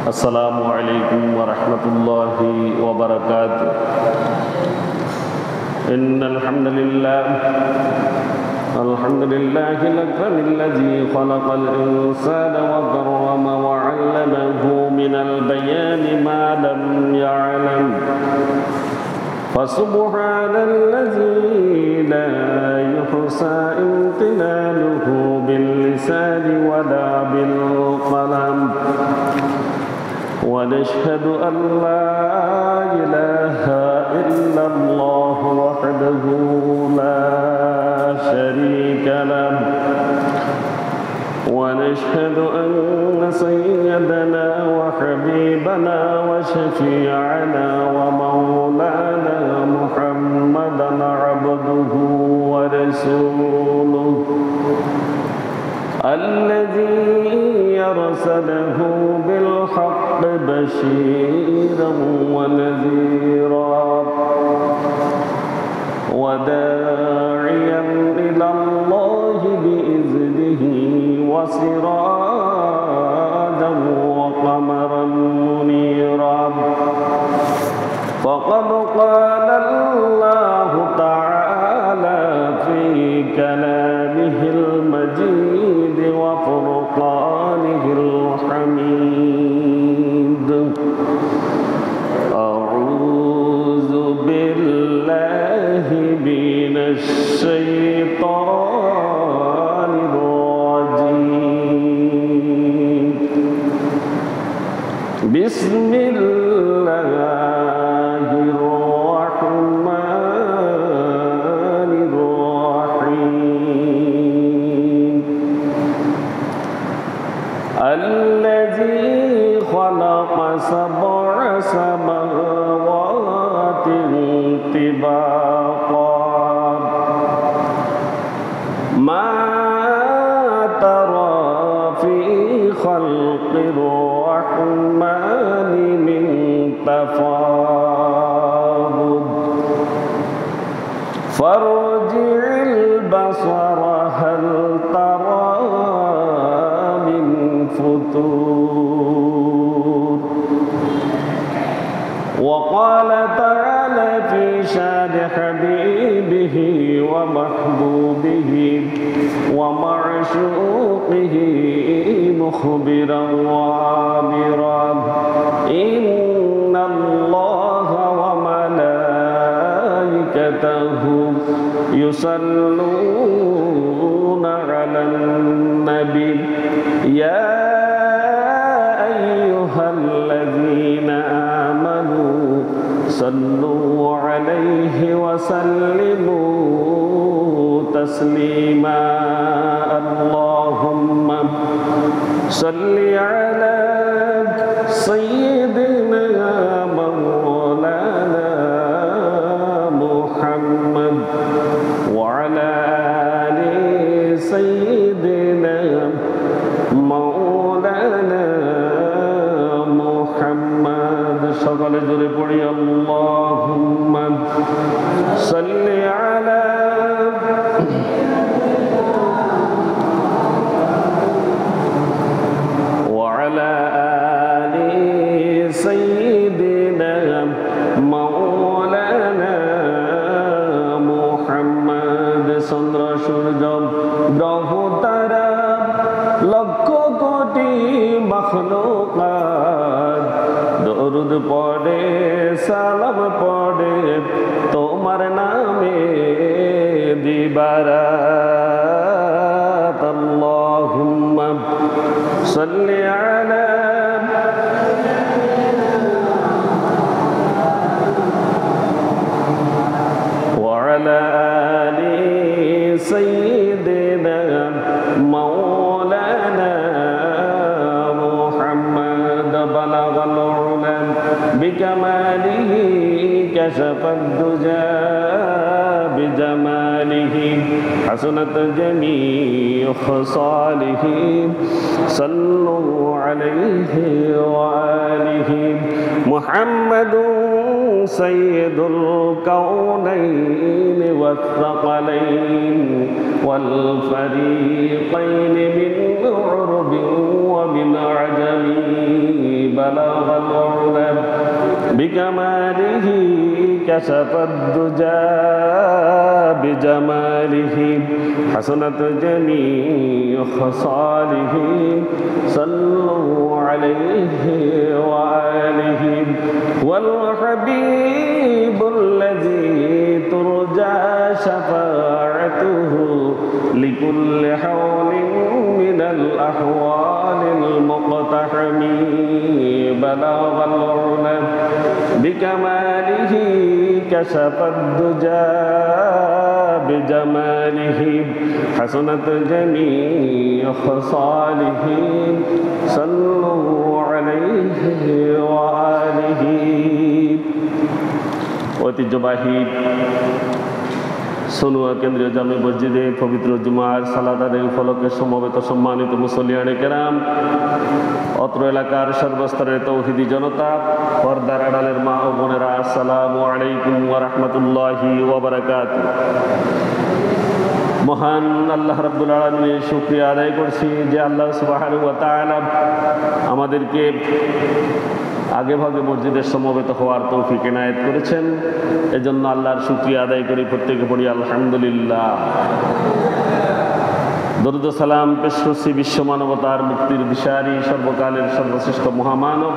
السلام عليكم ورحمة الله وبركاته. إن الحمد لله الأكرم الذي خلق الإنسان وكرم وعلمه من البيان ما لم يعلم، فسبحان الذي لا يحصى امتنانه باللسان ولا بالقلم، ونشهد أن لا إله إلا الله وحده لا شريك له، ونشهد أن سيدنا وحبيبنا وشفيعنا ومولانا محمدا عبده ورسوله الذي أرسله بالحق بشيرا ونذيرا وداعيا إلى الله بإذنه وسراجا وقمرا منيرا. فقد قال الله تعالى في كلامه المجيد وفرقانه الحميد: أعوذ بالله من الشيطان الرجيم. بسم الله الرحمن الرحيم. الذي خلق سبع سماوات طباقا ما ترى في خلق الرحمن من تفاوت فارجع البصر هل ترى من فتور. وقال تعالى في شان حبيبه ومحبوبه ومعشوقه مخبرا وآمرا: إن الله وملائكته يصلون على النبي يا أيها الذين آمنوا صلوا عليه وسلموا تسليما. اللهم صل على سيدنا مولانا محمد وعلى آل سيدنا مولانا محمد. সকলে জোরে পড়ি আল্লাহুম্মা সাল্লি আলা وعلى آل سيدنا مولانا محمد. চন্দ্র সূর্য গ্রহ তারা লক্ষ কোটি মাখলুকাত দরুদ পড়ে সালাম পড়ে তোমার নামে দিবারাত। আল্লাহুম্মা সাল্লি আলা وعلى آل سيدنا مولانا محمد. بلغ العلا بكماله كشف الدجى بجماله حسنت جميع خصاله. صلوا عليه وآله. محمد سيد الكونين والثقلين والفريقين من عرب ومن عجم بلغ العلا بكماله كشف الدجى بجماله حسنت جميع خصاله صلوا عليه وآله والحبيب الذي ترجى شفاعته لكل حول من الأحوال المقتحم بلغ العلا بكماله كشف الدجى بجماله حسنت جميع خصاله صلوا عليه وآله ঐতিহ্যবাহী সোনুয়া কেন্দ্রীয় জামে মসজিদে পবিত্র জুমার সালাত আদায় উপলক্ষে সমবেত সম্মানিত মুসল্লিয়ানে কেরাম, অত্র এলাকার সর্বস্তরের তৌহিদি জনতা, পর্দার আড়ালের মা ও বোনেরা, আসসালামু আলাইকুম ওয়া রাহমাতুল্লাহি ওয়া বারাকাতুহু। মহান আল্লাহ রাব্বুল আলামিনের শুকরিয়া আদায় করছি যে আল্লাহ সুবহানাহু ওয়া তাআলা আমাদেরকে আগে ভাগে মসজিদের সমবেত হওয়ার তৌফিক এনায়েত করেছেন। এজন্য আল্লাহর শুকরিয়া আদায় করি, প্রত্যেকে পড়ি আলহামদুলিল্লাহ। দরুদ ও সালাম পেশ করছি বিশ্ব মানবতার মুক্তির দিশারি, সর্বকালের সর্বশ্রেষ্ঠ মহামানব,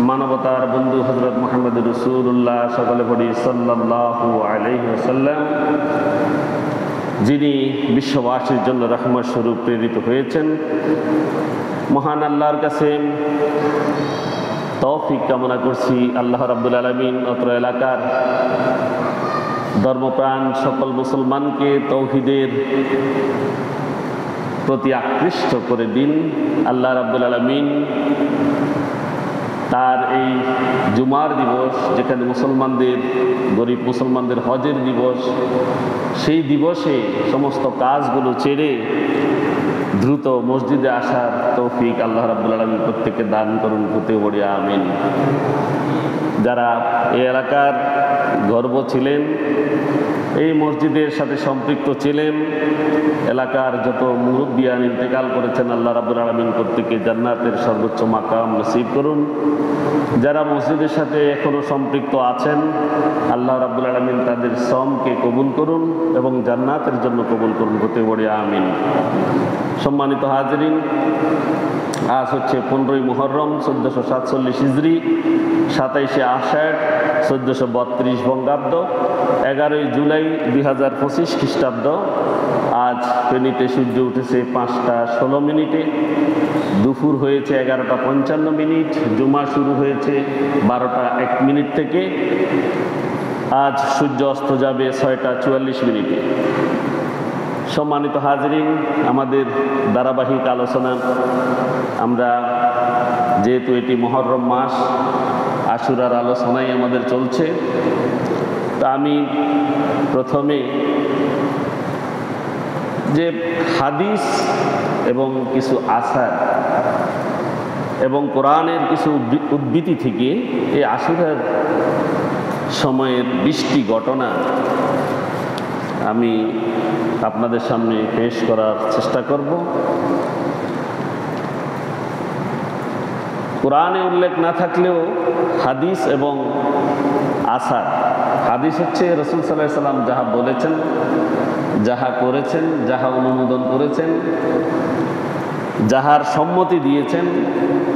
মানবতার বন্ধু হযরত মুহাম্মদ রাসূলুল্লাহ, সকলে পড়ি সাল্লাল্লাহু আলাইহি ওয়াসাল্লাম, যিনি বিশ্ববাসীর জন্য রহমত স্বরূপ প্রেরিত হয়েছেন। মহান আল্লাহর কাছে তৌফিক কামনা করছি আল্লাহ রাব্বুল আলামিন অত্র এলাকার ধর্মপ্রাণ সকল মুসলমানকে তৌহিদের প্রতি আকৃষ্ট করে দিন। আল্লাহ রাব্বুল আলামিন তার এই জুমার দিবস, যেখানে মুসলমানদের, গরিব মুসলমানদের হজের দিবস, সেই দিবসে সমস্ত কাজগুলো ছেড়ে দ্রুত মসজিদে আসার তৌফিক আল্লাহ রাব্বুল আলামিন প্রত্যেককে দান করুন, হতে বড়ি আমিন। যারা এই এলাকার গর্ব ছিলেন, এই মসজিদের সাথে সম্পৃক্ত ছিলেন, এলাকার যত মুরব্বিয়ান ইন্তেকাল করেছেন, আল্লাহ রাব্বুল আলামিন প্রত্যেককে জান্নাতের সর্বোচ্চ মাকাম নসিব করুন। যারা মসজিদের সাথে এখনো সম্পৃক্ত আছেন, আল্লাহ রাব্বুল আলামিন তাদের শ্রমকে কবুল করুন এবং জান্নাতের জন্য কবুল করুন, হতে বড়ি আমিন। সম্মানিত হাজিরিন, আজ হচ্ছে 15ই মুহররম 1447 হিজরি, 27শে আষাঢ় 1432 বঙ্গাব্দ, 11ই জুলাই 2025 খ্রিস্টাব্দ। আজ ফেনীতে সূর্য উঠেছে 5টা 16 মিনিটে, দুপুর হয়েছে 11টা 55 মিনিট, জুমা শুরু হয়েছে 12টা 1 মিনিট থেকে। আজ সূর্য অস্ত যাবে 6টা 44 মিনিটে। সম্মানিত হাজিরিন, আমাদের ধারাবাহিক আলোচনা, আমরা যেহেতু এটি মুহররম মাস, আশুরার আলোচনাই আমাদের চলছে, তা আমি প্রথমে যে হাদিস এবং কিছু আসার এবং কোরআনের কিছু উদ্ধৃতি থেকে এই আশুরার সময়ের 20টি ঘটনা আমি আপনাদের সামনে পেশ করার চেষ্টা করব। কোরআনে উল্লেখ না থাকলেও হাদিস এবং আসার, হাদিস হচ্ছে রাসূল সাল্লাল্লাহু আলাইহি ওয়াসাল্লাম যাহা বলেছেন, যাহা করেছেন, যাহা অনুমোদন করেছেন, যাহার সম্মতি দিয়েছেন,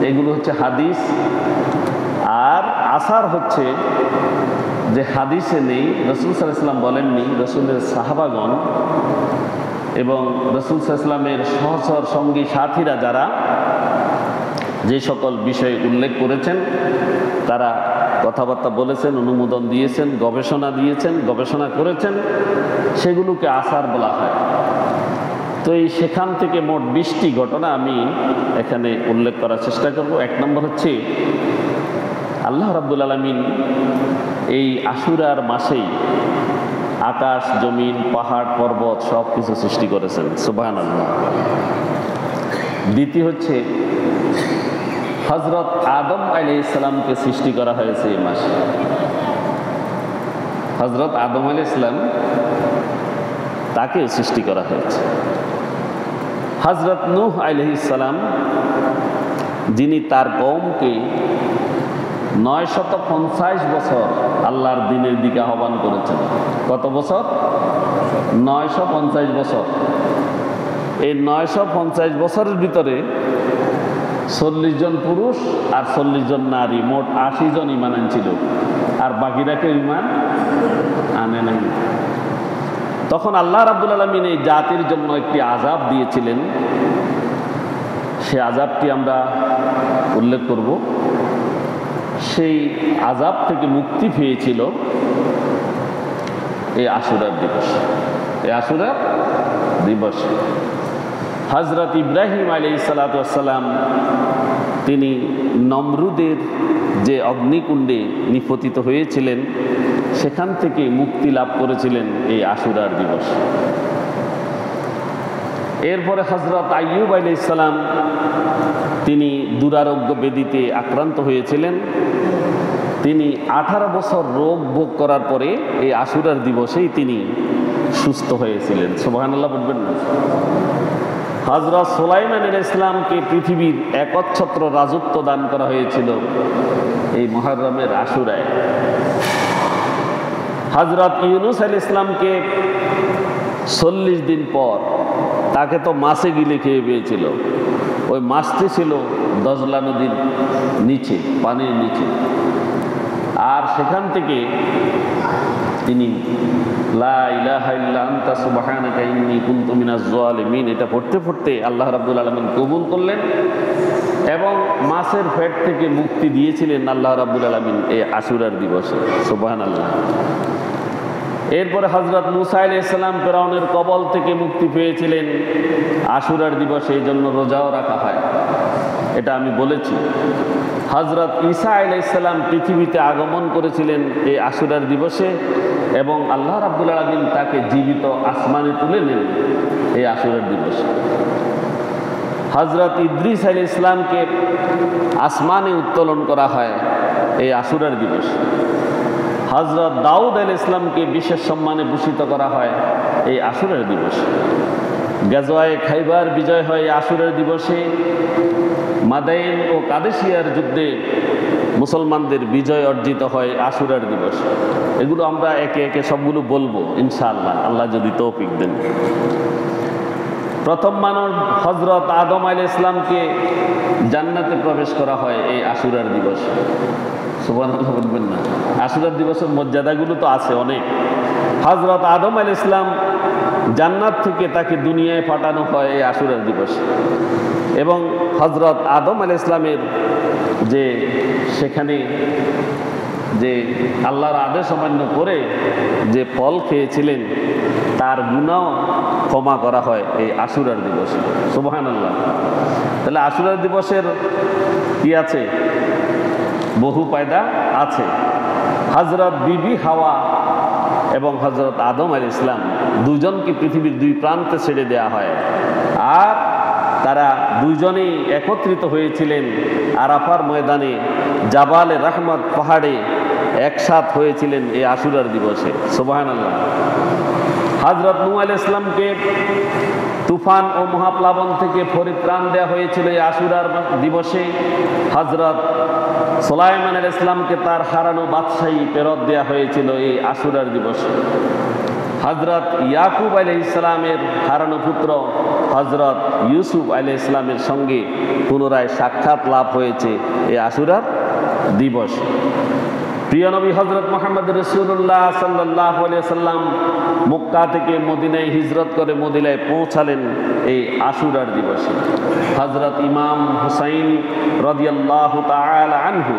এগুলো হচ্ছে হাদিস। আর আসার হচ্ছে যে হাদিসে নেই, রাসূল সাল্লাল্লাহু আলাইহি ওয়াসাল্লাম বলেননি, রাসূলের সাহাবাগণ এবং রাসূল সাল্লাল্লাহু আলাইহি ওয়াসাল্লামের সহচর সঙ্গী সাথীরা যারা যে সকল বিষয় উল্লেখ করেছেন, তারা কথাবার্তা বলেছেন, অনুমোদন দিয়েছেন, গবেষণা দিয়েছেন, গবেষণা করেছেন, সেগুলোকে আসার বলা হয়। তো এই সেখান থেকে মোট 20টি ঘটনা আমি এখানে উল্লেখ করার চেষ্টা করব। 1 নম্বর হচ্ছে, আল্লাহ রাব্বুল আলামিন এই আশুরার মাসেই আকাশ, জমিন, পাহাড়, পর্বত সব কিছু সৃষ্টি করেছেন, সুবহানাল্লাহ। দ্বিতীয় হচ্ছে, হযরত আদম আলাইহিস সালামকে সৃষ্টি করা হয়েছে এই মাসে। হযরত আদম আলাইহিস সালাম, তাকে সৃষ্টি করা হয়েছে। হযরত নূহ আলাইহিস সালাম, যিনি তার কওমকে 950 বছর আল্লাহর দ্বীনের দিকে আহ্বান করেছেন। কত বছর? 950 বছর। এই 950 বছরের ভিতরে 40 জন পুরুষ আর 40 জন নারী, মোট 80 জন ঈমান আনছিল, আর বাকিরা কেউ ঈমান আনে নাই। তখন আল্লাহ রাব্বুল আলামিন এই জাতির জন্য একটি আযাব দিয়েছিলেন। সে আযাবটি আমরা উল্লেখ করব। সেই আযাব থেকে মুক্তি পেয়েছিল এই আশুরার দিবস। এই আশুরার দিবস হযরত ইব্রাহিম আলাইহিস সালাতু ওয়াস সালাম তিনি নমরুদের যে অগ্নিকুণ্ডে নিপতিত হয়েছিলেন সেখান থেকে মুক্তি লাভ করেছিলেন এই আশুরার দিবস। এরপরে হযরত আইয়ুব আলাইহিস সালাম তিনি দুরারোগ্য ব্যাধিতে আক্রান্ত হয়েছিলেন। তিনি 18 বছর রোগ ভোগ করার পরে এই আশুরার দিবসেই তিনি সুস্থ হয়েছিলেন। সুবহানাল্লাহ বলবেন না? হযরত সুলাইমান আলাইহিস সালামকে পৃথিবীর একচ্ছত্র রাজত্ব দান করা হয়েছিল এই মুহররমের আশুরায়। হযরত ইউনূস আলাইহিস সালামকে 40 দিন পর তাকে তো মাছে গিলে খেয়ে পেয়েছিল। ওই মাছটি ছিল দজলা নদীর নিচে, পানির নিচে। আর সেখান থেকে তিনি লা ইলাহা ইল্লা আনতা সুবহানাকা ইন্নী কুনতু মিনাজ জালিমিন এটা পড়তে পড়তে আল্লাহ রাব্বুল আলামিন কবুল করলেন এবং মাছের পেট থেকে মুক্তি দিয়েছিলেন আল্লাহ রাব্বুল আলামিন এই আশুরার দিবসে। সুবহানাল্লাহ। এরপরে হযরত মূসা আলাইহিস সালাম ফিরআউনের কবল থেকে মুক্তি পেয়েছিলেন আশুরার দিবসে, এই জন্য রোজাও রাখা হয়, এটা আমি বলেছি। হযরত ঈসা আলাইহিস সালাম পৃথিবীতে আগমন করেছিলেন এই আশুরার দিবসে এবং আল্লাহ রাব্বুল আলামিন তাকে জীবিত আসমানে তুলে নেন এই আশুরার দিবসে। হযরত ইদ্রিস আলাইহিস সালামকে আসমানে উত্তোলন করা হয় এই আশুরার দিবসে। হযরত দাউদ আলাইহিস সালামকে বিশেষ সম্মানে ভূষিত করা হয় এই আশুরার দিবসে। গাজওয়ায়ে খাইবার বিজয় হয় এই আশুরার দিবসে। মাদাইন ও কাদেসিয়ার যুদ্ধে মুসলমানদের বিজয় অর্জিত হয় আশুরার দিবসে। এগুলো আমরা একে একে সবগুলো বলবো ইনশাআল্লাহ, আল্লাহ যদি তৌফিক দেন। প্রথম মানব হযরত আদম আলাইহিস সালামকে জান্নাতে প্রবেশ করা হয় এই আশুরার দিবসে। সুবহানাল্লাহ বলবেন না? আশুরার দিবসের মর্যাদাগুলো তো আছে অনেক। হযরত আদম আলাইহিস সালাম জান্নাত থেকে তাকে দুনিয়ায় পাঠানো হয় এই আশুরার দিবসে এবং হযরত আদম আলাইহিস সালামের যে সেখানে যে আল্লাহর আদেশ অমান্য করে যে ফল খেয়েছিলেন তার গুনাহ ক্ষমা করা হয় এই আশুরার দিবসে। সুবহানাল্লাহ। তাহলে আশুরার দিবসের কি আছে? বহু ফায়দা আছে। হযরত বিবি হাওয়া এবং হযরত আদম আলাইহিস সালাম দুজনকে পৃথিবীর দুই প্রান্তে ছেড়ে দেওয়া হয় আর তারা দুজনেই একত্রিত হয়েছিলেন আরাফার ময়দানে, জাবালে রহমত পাহাড়ে একসাথ হয়েছিলেন এই আশুরার দিবসে। সুবহানাল্লাহ। হযরত নূহ আলাইহিস সালামকে তুফান ও মহাপ্লাবন থেকে পরিত্রাণ দেওয়া হয়েছিল এই আশুরার দিবসে। হযরত সুলাইমান আলাইহিস সালামকে তার হারানো বাদশাহী ফেরত দেওয়া হয়েছিল এই আশুরার দিবসে। হযরত ইয়াকুব আলাইহিস সালামের হারানো পুত্র হযরত ইউসুফ আলাইহিস সালামের সঙ্গে পুনরায় সাক্ষাৎ লাভ হয়েছে এই আশুরার দিবস। প্রিয় নবী হযরত মুহাম্মদ রাসূলুল্লাহ সাল্লাল্লাহু আলাইহি ওয়াসাল্লাম মক্কা থেকে মদিনায় হিজরত করে মদিনায় পৌঁছালেন এই আশুরার দিবসে। হযরত ইমাম হুসাইন রাদিয়াল্লাহু তাআলা আনহু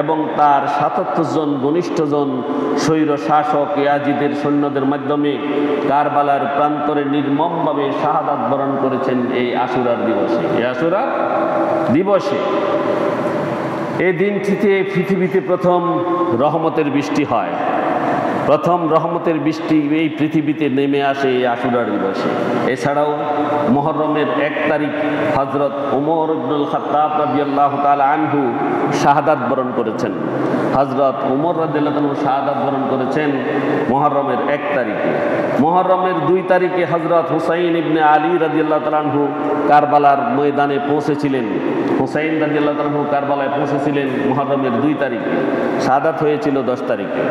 এবং তার ৭৭ জন ঘনিষ্ঠজন স্বৈর শাসক ইয়াজিদের সৈন্যদের মাধ্যমে কারবালার প্রান্তরে নির্মমভাবে শাহাদাত বরণ করেছেন এই আশুরার দিবসে। এই আশুরার দিবসে এই দিনটিতে পৃথিবীতে প্রথম রহমতের বৃষ্টি হয়। প্রথম রহমতের বৃষ্টি এই পৃথিবীতে নেমে আসে এই আশুরার দিবসে। এছাড়াও মুহররমের 1 তারিখ হযরত ওমর ইবনুল খাত্তাব রাদিয়াল্লাহু তাআলা আনহু শাহাদাত বরণ করেছেন। হযরত ওমর রাদিয়াল্লাহু আনহু শাহাদাত বরণ করেছেন মুহররমের 1 তারিখে। মুহররমের 2 তারিখে হযরত হুসাইন ইবনে আলী রাদিয়াল্লাহু তাআলা আনহু কারবালার ময়দানে পৌঁছেছিলেন। হুসাইন রাদিয়াল্লাহু তাআলা কারবালায় পৌঁছেছিলেন মুহররমের 2 তারিখে, শাহাদাত হয়েছিল 10 তারিখে।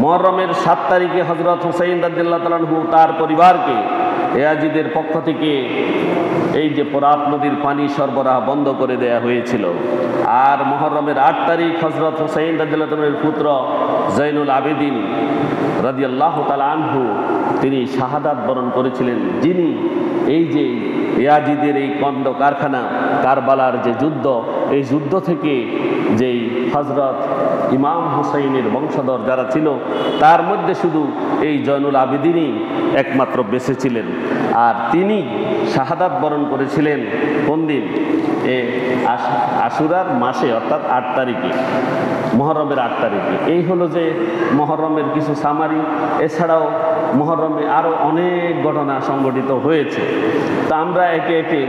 মুহররমের 7 তারিখে হযরত হুসাইন রাদিয়াল্লাহু তাআলা তার পরিবারকে ইয়াজিদের পক্ষ থেকে এই যে ফোরাত নদীর পানি সরবরাহ বন্ধ করে দেয়া হয়েছিল। আর মুহররমের 8 তারিখ হযরত হুসাইন রাদিয়াল্লাহু তাআলার পুত্র জৈনুল আবেদিন রাদিয়াল্লাহু তাআলা আনহু তিনি শাহাদাত বরণ করেছিলেন, যিনি এই যে ইয়াজিদের এই কন্দ কারখানা কারবালার যে যুদ্ধ, এই যুদ্ধ থেকে যেই হযরত ইমাম হুসাইনের বংশধর যারা ছিল তার মধ্যে শুধু এই জয়নুল আবেদিনই একমাত্র বেঁচে ছিলেন। আর তিনি শাহাদাত বরণ করেছিলেন কোন দিন? আশুরার মাসে, অর্থাৎ 8 তারিখে, মুহররমের 8 তারিখে। এই হলো যে মুহররমের কিছু সামারি। এছাড়াও মুহররমে আরও অনেক ঘটনা সংঘটিত হয়েছে। তা আমরা একে একে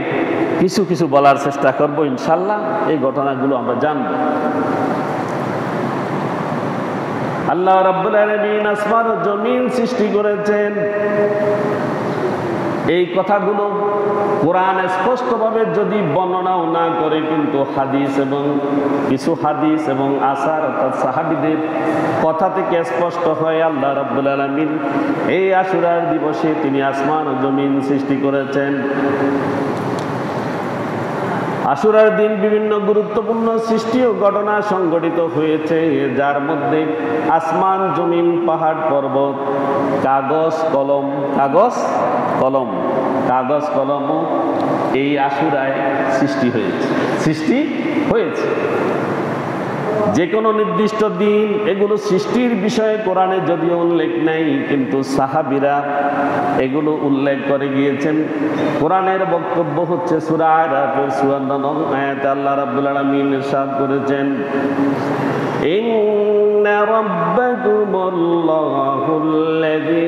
কিছু কিছু বলার চেষ্টা করব ইনশাল্লাহ। এই ঘটনাগুলো আমরা জানব। আল্লাহ রাব্বুল আলামিন আসমান ও জমিন সৃষ্টি করেছেন, এই কথাগুলো কোরআন স্পষ্টভাবে যদি বর্ণনাও না করে, কিন্তু হাদিস এবং কিছু হাদিস এবং আসার অর্থাৎ সাহাবীদের কথা থেকে স্পষ্ট হয় আল্লাহ রাব্বুল আলামিন এই আশুরার দিবসে তিনি আসমান ও জমিন সৃষ্টি করেছেন। আশুরার দিন বিভিন্ন গুরুত্বপূর্ণ সৃষ্টি ও ঘটনা সংঘটিত হয়েছে, যার মধ্যে আসমান, জমিন, পাহাড়, পর্বত, কাগজ কলমও এই আশুরায় সৃষ্টি হয়েছে। যে কোনো নির্দিষ্ট দিন এগুলো সৃষ্টির বিষয়ে কোরআনে যদিও উল্লেখ নেই, কিন্তু সাহাবীরা এগুলো উল্লেখ করে গিয়েছেন। কোরআনের বক্তব্য হচ্ছে সূরা আরাফের 54 নং আয়াতে আল্লাহ রাব্বুল আলামিন ইরশাদ করেছেন, ইন্না রাব্বাকুমুল্লাহুল্লাযী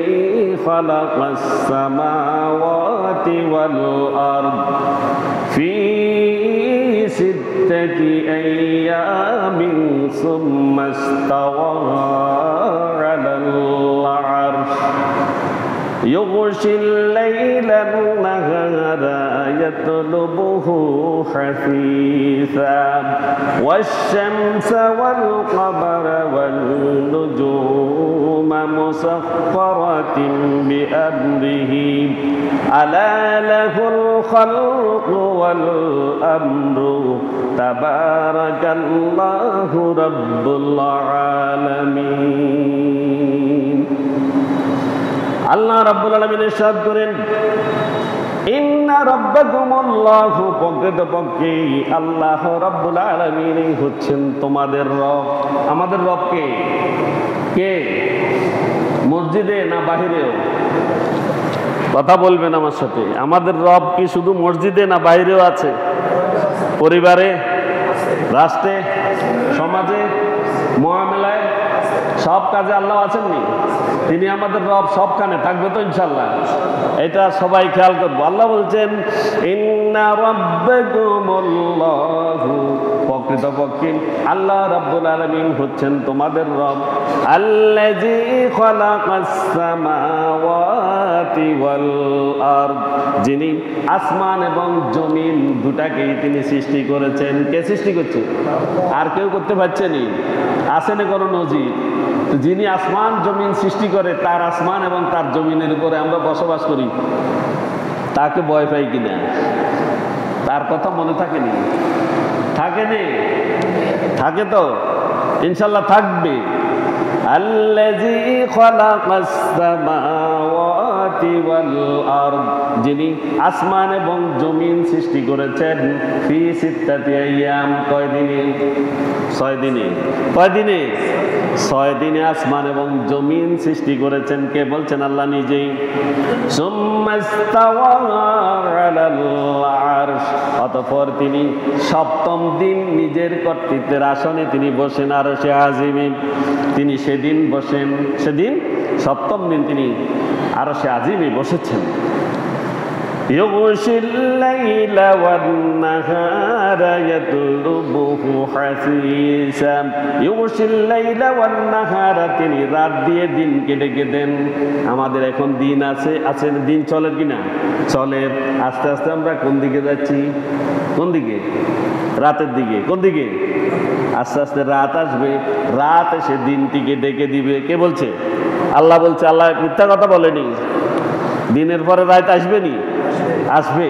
খালাকাস সামাওয়াতি ওয়াল আরদ ফি সিত্তাতি আইয়ামিন সুম্মা ইস্তাওয়া আলাল আরশ يغشي الليل النهار يطلبه حثيثا والشمس والقمر والنجوم مسخرات بأمره ألا له الخلق والأمر تبارك الله رب العالمين। আল্লাহ রাব্বুল আলামিন ইরশাদ করেন, ইন্না রাব্বাকুমুল্লাহু, প্রকৃতপক্ষে আল্লাহ রাব্বুল আলামিন হচ্ছেন তোমাদের রব। আমাদের রব কে? মসজিদে না বাহিরেও? কথা বলবেন আমার সাথে। আমাদের রব কি শুধু মসজিদে না বাহিরেও আছে? পরিবারে, রাষ্ট্রে, সমাজে, মুআমালায়, সব কাজে আল্লাহ আছেননি? তিনি আমাদের রব, সবখানে থাকবে তো ইনশাল্লাহ। এটা সবাই খেয়াল করবো। আল্লাহ বলছেন, ইন্না রাব্বাকুমুল্লাহু, প্রকৃতপক্ষে আল্লাহ রাব্বুল আলামিন হচ্ছেন তোমাদের রব। আল্লাযী খালাকাস সামাওয়াতি ওয়াল আরদ, যিনি আসমান এবং জমিন দুটাকেই তিনি সৃষ্টি করেছেন। কে সৃষ্টি করছে? আর কেউ করতে পারছেনি? আসেনি কোনো নজির? যিনি আসমান জমিন সৃষ্টি করে, তার আসমান এবং তার জমিনের উপরে আমরা বসবাস করি, তাকে ভয় পাই কিনা? তার কথা মনে থাকেনি? থাকে তো ইনশাল্লাহ থাকবে। আল্লাযী খালাকাস সামাওয়াতি ওয়াল আরদ, যিনি আসমান এবং জমিন সৃষ্টি করেছেন। ফি সিত্তাতি আইয়াম, কয়দিনে? 6 দিনে। কয়দিনে? 6 দিনে আসমান এবং জমিন সৃষ্টি করেছেন। কে বলছেন? আল্লাহ নিজেই। সুম্মা ইস্তাওয়া আলাল আরশ, অতঃপর তিনি 7ম দিন নিজের কর্তৃত্বের আসনে তিনি বসেন আরশে আজিমে। তিনি সেদিন 7ম দিন তিনি আরশে আজিমে বসেছেন। يغشي الليل والنهار يطلبه حثيثا يغشي الليل والنهار তিনি রাত দিয়ে দিনকে ডেকে দেন। আমাদের এখন দিন আছে দিন চলে কিনা? চলে। আস্তে আস্তে আমরা কোন দিকে যাচ্ছি? কোন দিকে? রাতের দিকে। কোন দিকে? আস্তে আস্তে রাত আসবে, রাত এসে দিনটিকে ডেকে দিবে। কে বলছে? আল্লাহ বলছে। আল্লাহ মিথ্যা কথা বলেনি। দিনের পরে রাত আসবে নি? আসবে।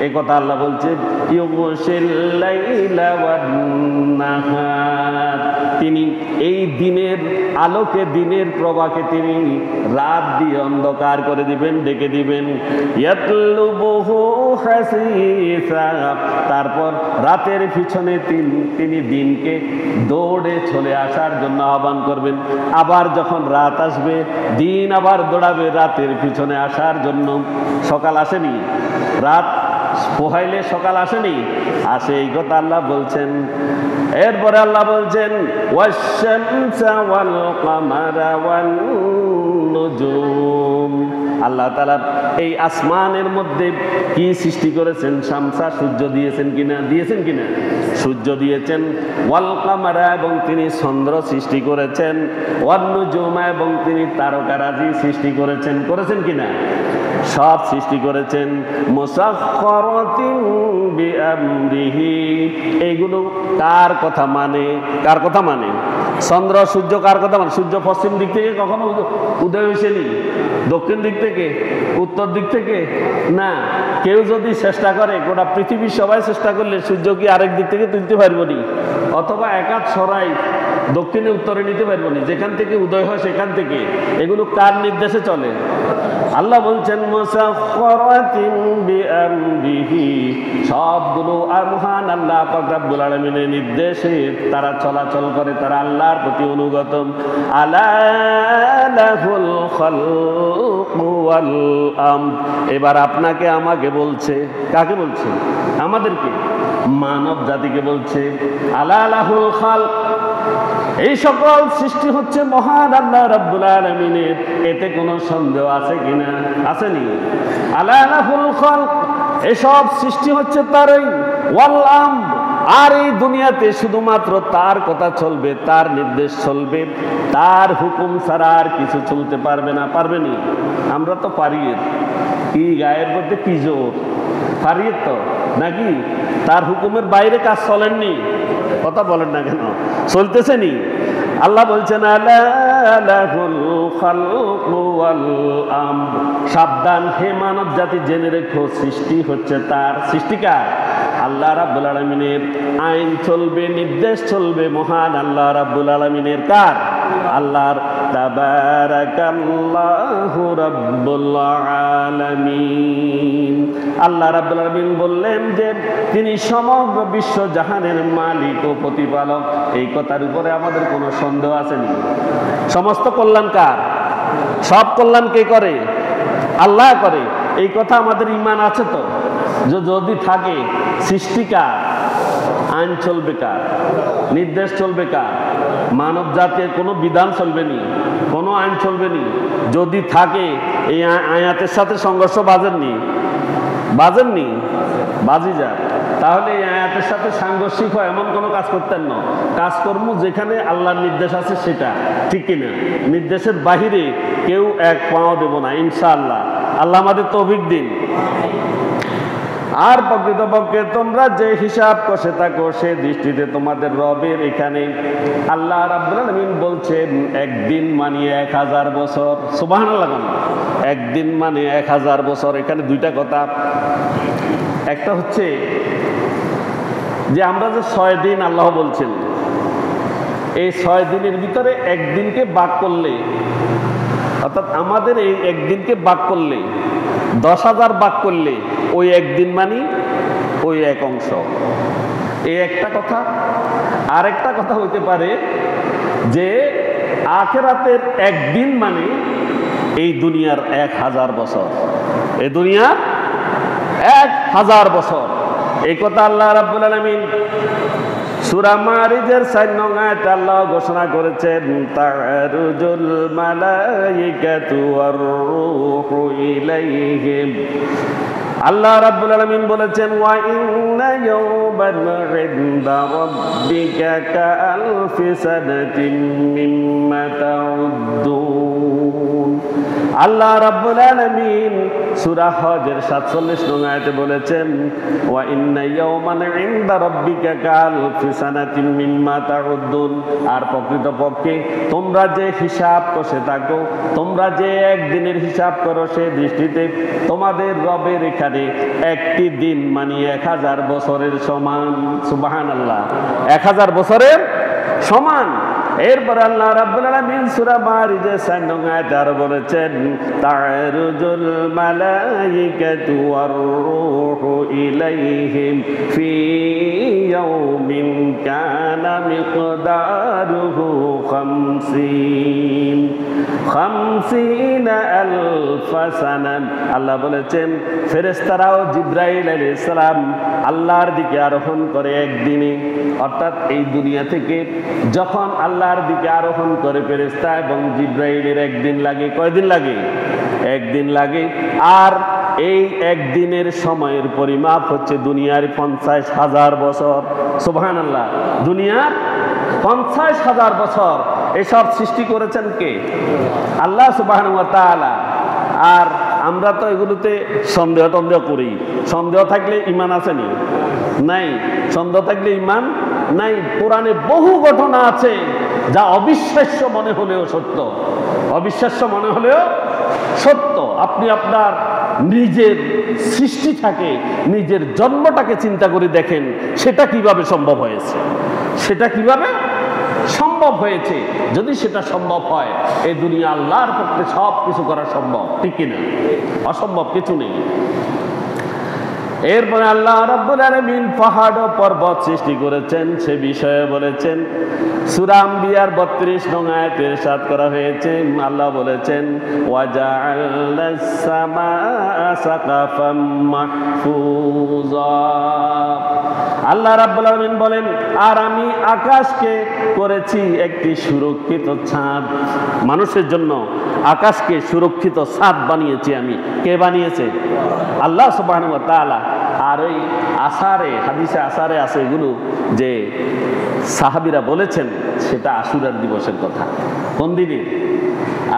এই কথা আল্লাহ বলছে। তিনি এই দিনের আলোকে, দিনের প্রভাকে তিনি রাত দিয়ে অন্ধকার করে দিবেন, ডেকে দিবেন। তারপর রাতের পিছনে তিনি দিনকে দৌড়ে চলে আসার জন্য আহ্বান করবেন। আবার যখন রাত আসবে, দিন আবার দৌড়াবে রাতের পিছনে আসার জন্য। সকাল আসেনি? রাত পোহাইলে সকাল আসেনি? আসে। এই কথা আল্লাহ বলছেন। এরপরে আল্লাহ বলছেন ওয়াশ-শামসা ওয়াল কামারা ওয়ান নুজুম। আল্লাহ তাআলা এই আসমানের মধ্যে কি সৃষ্টি করেছেন? শামসা, সূর্য দিয়েছেন কিনা? দিয়েছেন কিনা? সূর্য দিয়েছেন। ওয়াল কামারা, এবং তিনি চন্দ্র সৃষ্টি করেছেন। ওয়ান নুজুমা, এবং তিনি তারকারাজি সৃষ্টি করেছেন। করেছেন কিনা? সব সৃষ্টি করেছেন। মুসাখখারাতিন বিআমরিহি। এইগুলো কার কথা মানে? কার কথা মানে? চন্দ্র সূর্য কার কথা মানে? সূর্য পশ্চিম দিক থেকে কখনো উদয় হয়েছেনি? দক্ষিণ দিক থেকে? উত্তর দিক থেকে? না। কেউ যদি চেষ্টা করে, গোটা পৃথিবীর সবাই চেষ্টা করলে সূর্য কি আরেক দিক থেকে তুলতে পারবো নি? অথবা একাধ সরাই দক্ষিণে উত্তরে নিতে পারবো নি? যেখান থেকে উদয় হয় সেখান থেকে। এগুলো কার নির্দেশে চলে? আল্লাহ বলছেন মুসাখখারাতিন বিআমরিহি। সবগুলো মহান আল্লাহ পাক রব্বুল আলামিনের নির্দেশে তারা চলাচল করে, তারা আল্লাহর প্রতি অনুগত। আলা লাহুল খালকু ওয়াল আমর। এবার আপনাকে আমাকে বলছে। কাকে বলছে? আমাদেরকে, মানব জাতিকে বলছে। আলা লাহুল খালক, এই সকল সৃষ্টি হচ্ছে মহান আল্লাহ রাব্বুল আলামিনের। এতে কোনো সন্দেহ আছে কিনা? আসেনি? আলা লাহুল খালক, এসব সৃষ্টি হচ্ছে তারই। ওয়াল আমর, আর এই দুনিয়াতে শুধুমাত্র তার কথা চলবে, তার নির্দেশ চলবে, তার হুকুম ছাড়া আর কিছু চলতে পারবে না। পারবেনি? আমরা তো পারি। কি গায়ের মধ্যে কি জোর? পারি তো নাকি? তার হুকুমের বাইরে কাজ চলেননি? কথা বলেন না কেন? চলতেছে নি? আল্লাহ বলছেন আলা লাহুল খালকু ওয়াল আমর। সাবধান হে মানব জাতি, জেনে রেখো সৃষ্টি হচ্ছে তার। সৃষ্টিকার আল্লাহ রাব্বুল আলামিনের। আইন চলবে, নির্দেশ চলবে মহান আল্লাহ রাব্বুল আলামিনের। কার? আল্লাহর। তাবারাকাল্লাহু রাব্বুল আলামিন। আল্লাহ রাব্বুল আলামিন বললেন যে তিনি সমগ্র বিশ্ব জাহানের মালিক ও প্রতিপালক। এই কথার উপরে আমাদের কোনো সন্দেহ আছে না? সমস্ত কল্যাণ কার? সব কল্যাণ কে করে? আল্লাহ করে। এই কথা আমাদের ঈমান আছে তো? যদি থাকে, সৃষ্টি কার? আইন চলবে কার? নির্দেশ চলবে কার? মানব জাতির কোনো বিধান চলবে নি, কোনো আইন চলবে নি। যদি থাকে, এই আয়াতের সাথে সংঘর্ষ বাজেননি? বাজেননি? বাজি যা। তাহলে এই আয়াতের সাথে সাংঘর্ষিক হয় এমন কোনো কাজ করতেন না। কাজকর্ম যেখানে আল্লাহর নির্দেশ আছে সেটা, ঠিক কিনা? নির্দেশের বাহিরে কেউ এক পাও দেব না ইনশাআল্লাহ। আল্লাহ আমাদের তৌফিক দিন। আর প্রকৃতপক্ষে তোমরা যে হিসাব কষে থাকো সে দৃষ্টিতে তোমাদের রবের এখানে। আল্লাহ রাব্বুল আলামিন বলছেন একদিন মানে 1000 বছর। সুবহানাল্লাহ। একদিন মানে 1000 বছর। এখানে দুইটা কথা। একটা হচ্ছে যে আমরা যে 6 দিন আল্লাহ বলছেন, এই 6 দিনের ভিতরে একদিনকে ভাগ করলে, অর্থাৎ আমাদের এই একদিনকে ভাগ করলে 10,000 ভাগ করলে ওই একদিন মানে ওই এক অংশ। এই একটা কথা। আর একটা কথা হইতে পারে যে আখিরাতের একদিন মানে এই দুনিয়ার 1000 বছর। এই দুনিয়ার 1000 বছর। এই কথা আল্লাহ রাব্বুল আলামিন সূরা মারিজের 4 নং আয়াতে আল্লাহ ঘোষণা করেছেন তা'রুজুল মালাইকাতু ওয়ার রূহু ইলাইহিম আল্লাহ রাব্বুল আলামিন বলেছেন ওয়া ইন্না ইয়াওমান ইনদা রাব্বিকা কাআলফি সানাতিন মিম্মা তাউদ্দুন। আল্লাহ রাব্বুল আলামিন সূরা হজের 47 নং আয়াতে বলেছেন ওয়া ইন্না ইয়াওমান ইনদা রাব্বিকা কাআলফি সানাতিন মিম্মা তাউদ্দুন। আর প্রকৃতপক্ষে তোমরা যে হিসাব কষে থাকো, তোমরা যে একদিনের হিসাব করো, সে দৃষ্টিতে তোমাদের রবের এখানে একটি দিন মানে 1000 বছরের সমান। সুবহানাল্লাহ, 1000 বছরের সমান। এরপর আল্লাহ রাব্বুল আলামিন সূরা মারিজের 4 নং আয়াতে আরো বলেছেন তা'রুজুল মালাইকাতু ওয়ার রূহু ইলাইহিম ফি ইয়াউমিন কানা মিকদারুহু 50 আলফা সানা। আল্লাহ বলেছেন ফেরেশতারাও জিবরাইল আলাইহিস সালাম আল্লাহর দিকে আরোহণ করে একদিনে, অর্থাৎ এই দুনিয়া থেকে যখন আল্লাহর দিকে আরোহণ করে ফেরেশতা এবং জিবরাইলের একদিন লাগে। কয়দিন লাগে? একদিন লাগে। আর এই একদিনের সময়ের পরিমাপ হচ্ছে দুনিয়ার 50,000 বছর। সুবহানাল্লাহ, দুনিয়ার 50,000 বছর। এসব সৃষ্টি করেছেন কে? আল্লাহ সুবহানাহু ওয়া তাআলা। আর আমরা তো এগুলোতে সন্দেহ করি। সন্দেহ থাকলে ঈমান আসেনি? নাই। সন্দেহ থাকলে ঈমান নাই। কোরআনে বহু ঘটনা আছে যা অবিশ্বাস্য মনে হলেও সত্য। অবিশ্বাস্য মনে হলেও সত্য। আপনি আপনার নিজের সৃষ্টিটাকে, নিজের জন্মটাকে চিন্তা করে দেখেন, সেটা কিভাবে সম্ভব হয়েছে। সেটা কিভাবে সম্ভব হয়েছে। যদি সেটা সম্ভব হয়, এই দুনিয়া আল্লাহর পক্ষে সব কিছু করা সম্ভব, ঠিক কিনা? অসম্ভব কিছু নেই। এরপরে আল্লাহ রাব্বুল আলামিন পাহাড় ও পর্বত সৃষ্টি করেছেন, সে বিষয়ে বলেছেন সূরা আম্বিয়ার 32 নং আয়াতে ইরশাদ করা হয়েছে। আল্লাহ বলেছেন ওয়া জাআলনাস সামাআ সাকাফাম মাহফুজা। আল্লাহ রাব্বুল আলামিন বলেন আর আমি আকাশকে করেছি একটি সুরক্ষিত ছাদ। মানুষের জন্য আকাশকে সুরক্ষিত ছাদ বানিয়েছি আমি। কে বানিয়েছে? আল্লাহ সুবহানাহু ওয়া তাআলা। আর ওই আসারে, হাদিসে আসারে আছে এগুলো যে সাহাবীরা বলেছেন সেটা আশুরার দিবসের কথা। কোন দিনের?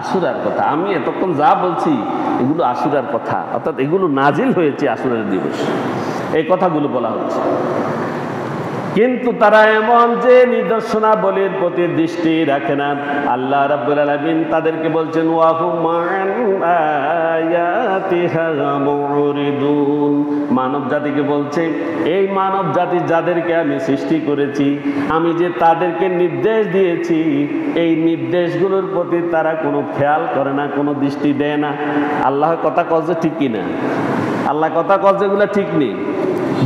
আশুরার কথা। আমি এতক্ষণ যা বলছি এগুলো আশুরার কথা, অর্থাৎ এগুলো নাজিল হয়েছে আশুরার দিবস, এই কথাগুলো বলা হচ্ছে। কিন্তু তারা এমন যে নিদর্শনাবলীর প্রতি দৃষ্টি রাখে না। আল্লাহ রাব্বুল আলামিন তাদেরকে বলছেন ওয়াহুম আন আয়াতিহা মুরিদুন। মানব জাতিকে বলছে এই মানব জাতি যাদেরকে আমি সৃষ্টি করেছি, আমি যে তাদেরকে নির্দেশ দিয়েছি, এই নির্দেশগুলোর প্রতি তারা কোনো খেয়াল করে না, কোনো দৃষ্টি দেয় না। আল্লাহ কথা কজে ঠিক কিনা? আল্লাহ কথা কজেগুলো ঠিক নেই,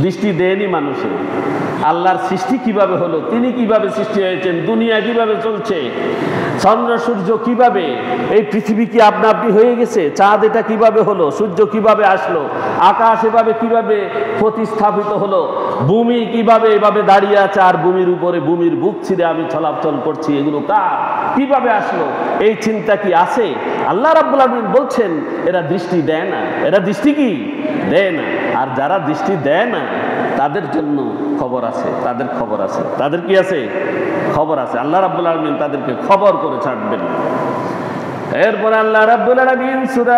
দৃষ্টি দেয়নি মানুষের। আল্লাহর সৃষ্টি কিভাবে হলো, তিনি কিভাবে সৃষ্টি হয়েছেন, দুনিয়া কিভাবে চলছে, চন্দ্র সূর্য কিভাবে, এই পৃথিবী কি আপনা আপনি হয়ে গেছে, চাঁদ এটা কিভাবে হলো, সূর্য কিভাবে আসলো, আকাশ এভাবে কিভাবে প্রতিস্থাপিত হলো, ভূমি কিভাবে এভাবে দাঁড়িয়ে আছে আর ভূমির উপরে ভূমির বুক ছিঁড়ে আমি চলাচল করছি, এগুলো কার, কিভাবে আসলো, এই চিন্তা কি আছে? আল্লাহ রাব্বুল আলামিন বলছেন এরা দৃষ্টি দেয় না। এরা দৃষ্টি কি দেয় না। আর যারা দৃষ্টি দেয় না তাদের জন্য খবর আছে, তাদের খবর আছে। তাদের কি আছে? খবর আছে। আল্লাহ রাব্বুল আলামিন তাদেরকে খবর করে ছাড়বেন। এরপর আল্লাহ রাব্বুল আলামিন সূরা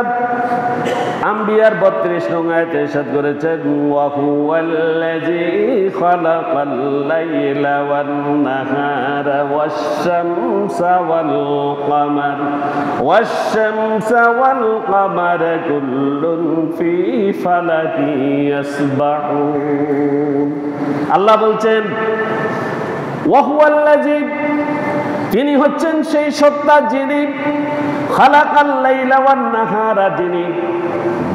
আম্বিয়ার 32 নং আয়াতে ইরশাদ করেছেন ওয়া হুয়াল্লাযী খালাকাল লাইলা ওয়ান নাহারা ওয়াশ-শামসা ওয়াল কামারা কুল্লুন ফি ফালাকি ইয়াসবাহুন। আল্লাহ বলছেন ওয়া হুয়াল্লাযী, তিনি হচ্ছেন সেই সত্তা যিনি খালাকাল লাইলা ওয়ান নাহারা, যিনি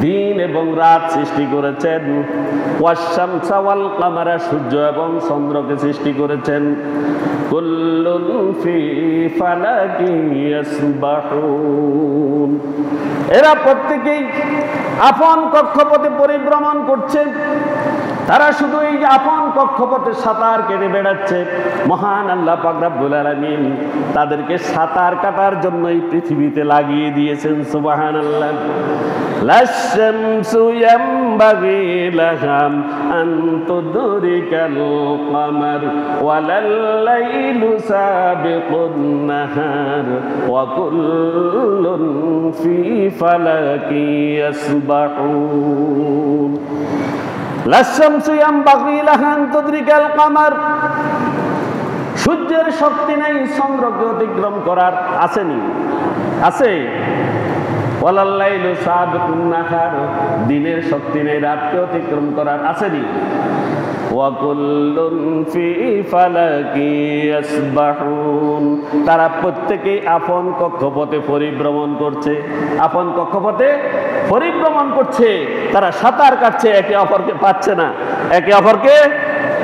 দিন এবং রাত সৃষ্টি করেছেন, ওয়াশ-শামসা ওয়াল কামারা, সূর্য এবং চন্দ্রকে সৃষ্টি করেছেন, কুল্লুন ফি ফালাকি ইয়াসবাহুন, এরা প্রত্যেকেই আপন কক্ষপথে পরিভ্রমণ করছে। তারা শুধু এই আপন কক্ষপথে সাঁতার কেটে বেড়াচ্ছে। মহান আল্লাহ পাক রব্বুল আলামিন তাদেরকে সাঁতার কাটার জন্য এই পৃথিবীতে লাগিয়ে দিয়েছেন। সুবহানাল্লাহ। লাশ-শামসু ইয়ামবাগি লাহা আন তুদরিকাল কামার ওয়ালাল লাইলু সাবিকুন নাহার ওয়া কুল্লুন ফি ফালাকি ইয়াসবাহুন। লাশ-শামসু ইয়ামবাগি লাহা আন তুদরিকাল কামার, সূর্যের শক্তি নেই চন্দ্রকে অতিক্রম করার, আসেনি? আছে। ওয়ালাল লাইলু সাবিকুন নাহার, দিনের শক্তি নেই রাতকে অতিক্রম করার, আসেনি? ওয়া কুল্লুন ফি ফালাকি ইয়াসবাহুন, তারা প্রত্যেকেই আপন কক্ষপথে পরিভ্রমণ করছে। আপন কক্ষপথে পরিভ্রমণ করছে, তারা সাঁতার কাটছে, একে অপরকে পাচ্ছে না, একে অপরকে